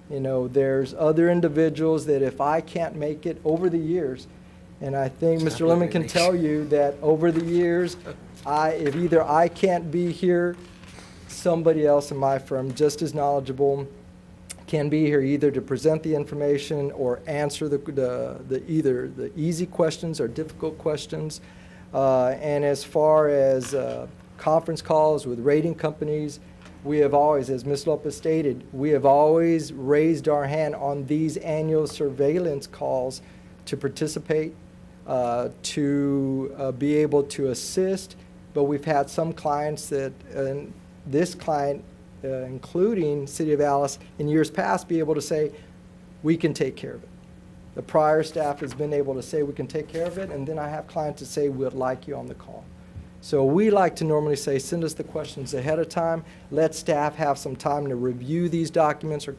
You know, there's other individuals that if I can't make it over the years, and I think Mr. Lemon can tell you that over the years, if either I can't be here, somebody else in my firm just as knowledgeable can be here either to present the information or answer either the easy questions or difficult questions. And as far as conference calls with rating companies, we have always, as Ms. Lopez stated, we have always raised our hand on these annual surveillance calls to participate, to be able to assist. But we've had some clients that, this client, including City of Alice, in years past, be able to say, we can take care of it. The prior staff has been able to say, we can take care of it, and then I have clients that say, we'd like you on the call. So we like to normally say, send us the questions ahead of time, let staff have some time to review these documents or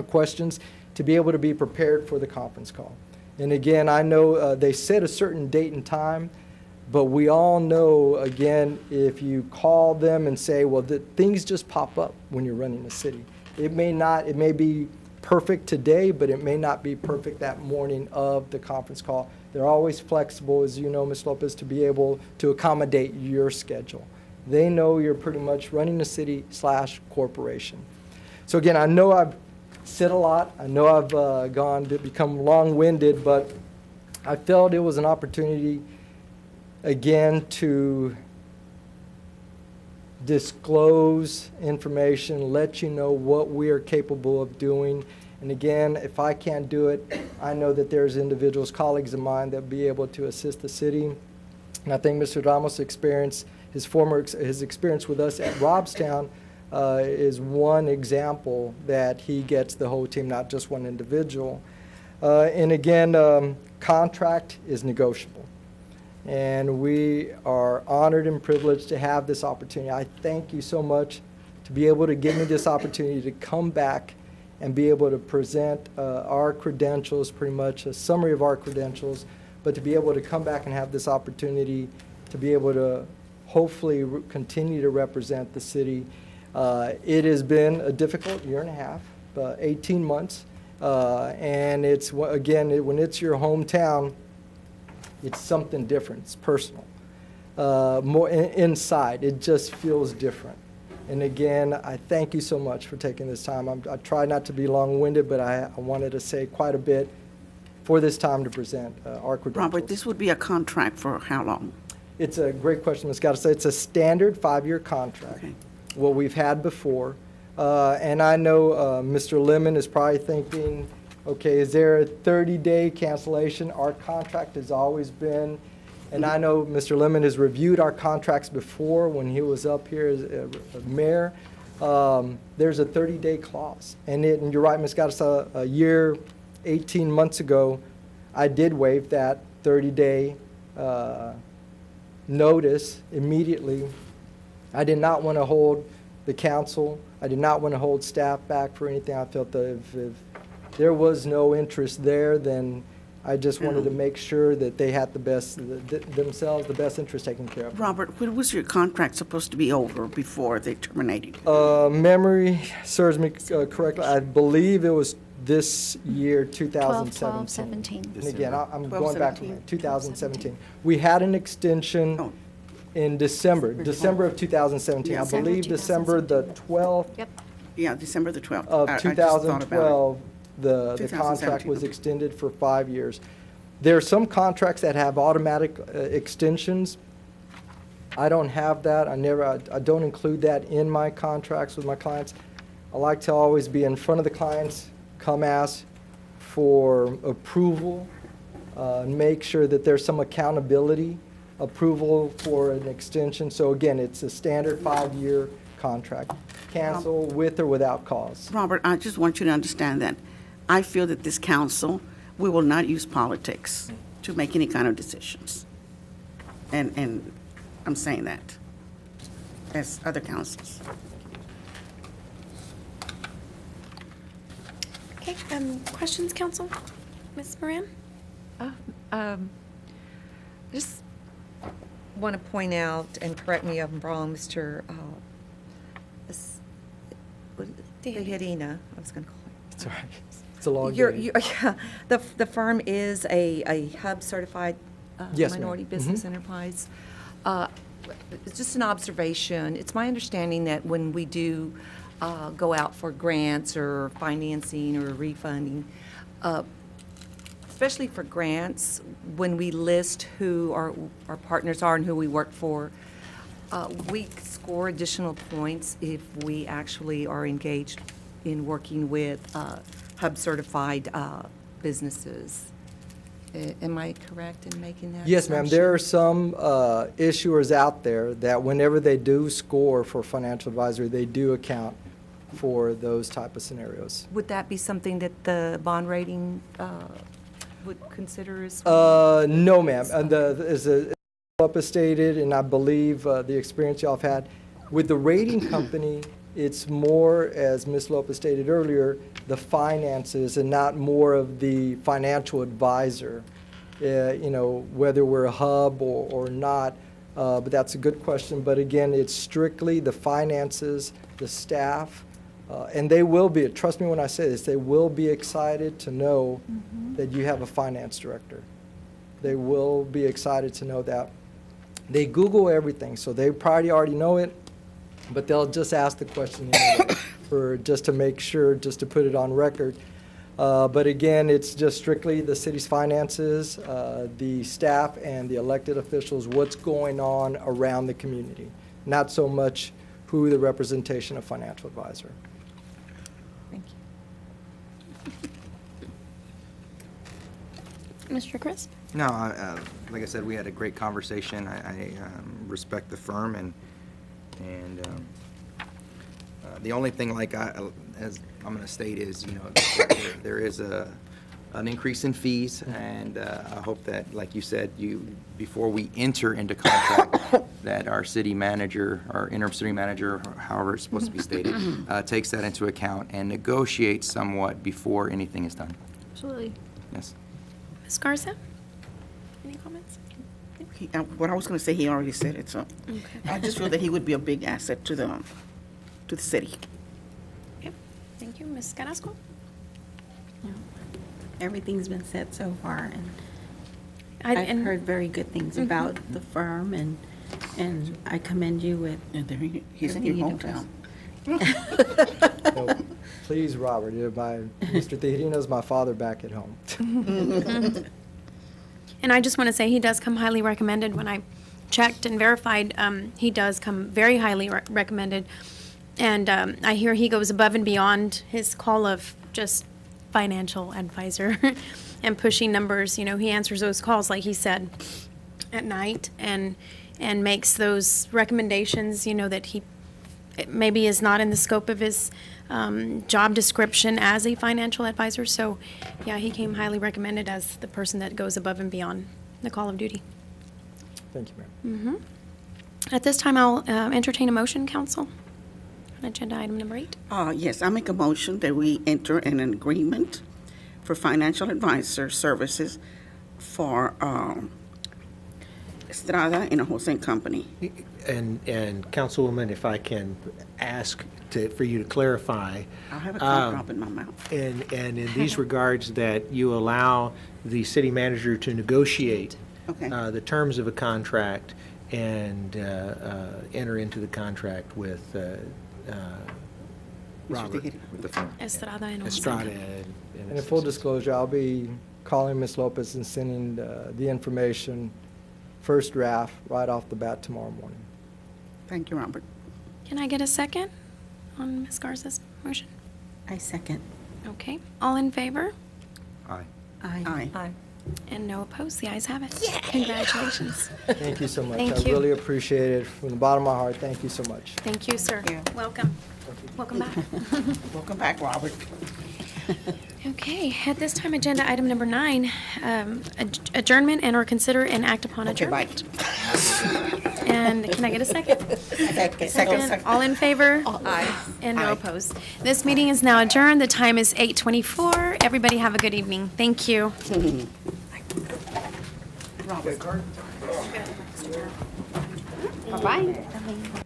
questions to be able to be prepared for the conference call. And again, I know they set a certain date and time, but we all know, again, if you call them and say, well, things just pop up when you're running a city. It may be perfect today, but it may not be perfect that morning of the conference call. They're always flexible, as you know, Ms. Lopez, to be able to accommodate your schedule. They know you're pretty much running a city/corporation. So again, I know I've said a lot. I know I've become long-winded, but I felt it was an opportunity again to disclose information, let you know what we are capable of doing. And again, if I can't do it, I know that there's individuals, colleagues of mine, that will be able to assist the city. And I think Mr. Ramos' experience, his experience with us at Robstown is one example that he gets the whole team, not just one individual. And again, contract is negotiable. And we are honored and privileged to have this opportunity. I thank you so much to be able to give me this opportunity to come back and be able to present our credentials, pretty much a summary of our credentials, but to be able to come back and have this opportunity to be able to hopefully continue to represent the city. It has been a difficult year and a half, 18 months, and it's, again, when it's your hometown, it's something different. It's personal. More inside, it just feels different. And again, I thank you so much for taking this time. I try not to be long-winded, but I wanted to say quite a bit for this time to present our credentials. Robert, this would be a contract for how long? It's a great question, Ms. Gatta. It's a standard 5-year contract, Okay. what we've had before. And I know Mr. Lemon is probably thinking, okay, is there a 30-day cancellation? Our contract has always been, and I know Mr. Lemon has reviewed our contracts before when he was up here as a mayor. There's a 30-day clause. And you're right, Ms. Gatta, a year, 18 months ago, I did waive that 30-day notice immediately. I did not want to hold the council. I did not want to hold staff back for anything. I felt that if there was no interest there, then I just wanted to make sure that they had the best, themselves, the best interest taken care of. Robert, when was your contract supposed to be over before they terminated? Memory serves me correctly. I believe it was this year, 2017. 12/12/17. And again, I'm going back to 12/17. 2017. We had an extension in December of 2017. Yeah. I believe December the 12th Yep. Yeah, December the 12th. of I just thought about it. 2012, the contract 2017, was okay. extended for 5 years. There are some contracts that have automatic extensions. I don't have that. I don't include that in my contracts with my clients. I like to always be in front of the clients, come ask for approval, make sure that there's some accountability, approval for an extension. So again, it's a standard 5-year contract. Cancel with or without cause. Robert, I just want you to understand that I feel that this council, we will not use politics to make any kind of decisions. And I'm saying that as other councils. Okay, questions, council? Ms. Moran? Just want to point out, and correct me if I'm wrong, Mr. Tejerina, I was going to call him. It's all right. It's a long You're, day. yeah, the firm is a HUB certified Yes, ma'am. minority business enterprise. It's just an observation. It's my understanding that when we do go out for grants or financing or refunding, especially for grants, when we list who our partners are and who we work for, we score additional points if we actually are engaged in working with HUB-certified businesses. Am I correct in making that Yes, ma'am. assumption? There are some issuers out there that whenever they do score for financial advisory, they do account for those type of scenarios. Would that be something that the bond rating would consider as well? No, ma'am. And as Lopez stated, and I believe the experience y'all have had, with the rating company, it's more, as Ms. Lopez stated earlier, the finances and not more of the financial advisor, whether we're a hub or not. But that's a good question. But again, it's strictly the finances, the staff, and they will be, trust me when I say this, they will be excited to know that you have a finance director. They will be excited to know that. They Google everything, so they probably already know it, but they'll just ask the question anyway, just to make sure, just to put it on record. But again, it's just strictly the city's finances, the staff and the elected officials, what's going on around the community, not so much who the representation of financial advisor. Thank you. Mr. Crisp? No, like I said, we had a great conversation. I respect the firm, and the only thing, as I'm going to state, is there is an increase in fees, and I hope that, like you said, before we enter into contract, that our city manager, our interim city manager, however it's supposed to be stated, takes that into account and negotiates somewhat before anything is done. Absolutely. Yes. Ms. Garza? Any comments? What I was going to say, he already said it, so I just feel that he would be a big asset to the city. Okay, thank you. Ms. Carrasco? Everything's been said so far, and I- I've and- heard very good things about the firm, and I commend you with And there he's in your everything you do. hometown. So, please, Robert, Mr. Tejerina is my father back at home. And I just want to say, he does come highly recommended. When I checked and verified, he does come very highly recommended. And I hear he goes above and beyond his call of just financial advisor and pushing numbers. He answers those calls, like he said, at night and makes those recommendations, that it maybe is not in the scope of his job description as a financial advisor. So, yeah, he came highly recommended as the person that goes above and beyond the call of duty. Thank you, ma'am. At this time, I'll entertain a motion, council, on agenda item number 8. Yes, I make a motion that we enter in an agreement for financial advisor services for Estrada and Jose Company. And Councilwoman, if I can ask for you to clarify. I have a cough drop in my mouth. And in these regards, that you allow the city manager to negotiate Okay. the terms of a contract and enter into the contract with Robert Tejeda. With the firm. Estrada and Jose. Estrada. And in full disclosure, I'll be calling Ms. Lopez and sending the information, first draft, right off the bat tomorrow morning. Thank you, Robert. Can I get a second on Ms. Garza's motion? I second. Okay. All in favor? Aye. Aye. Aye. And no opposed? The ayes have it. Congratulations. Thank you so much. Thank I you. really appreciate it. From the bottom of my heart, thank you so much. Thank you, sir. Yeah. Welcome. Welcome back. Welcome back, Robert. Okay, at this time, agenda item number 9, adjournment and/or consider and act upon adjournment. And can I get a second? Second. All in favor? Aye. And no opposed. This meeting is now adjourned. The time is 8:24. Everybody have a good evening. Thank you. Robert. Bye-bye.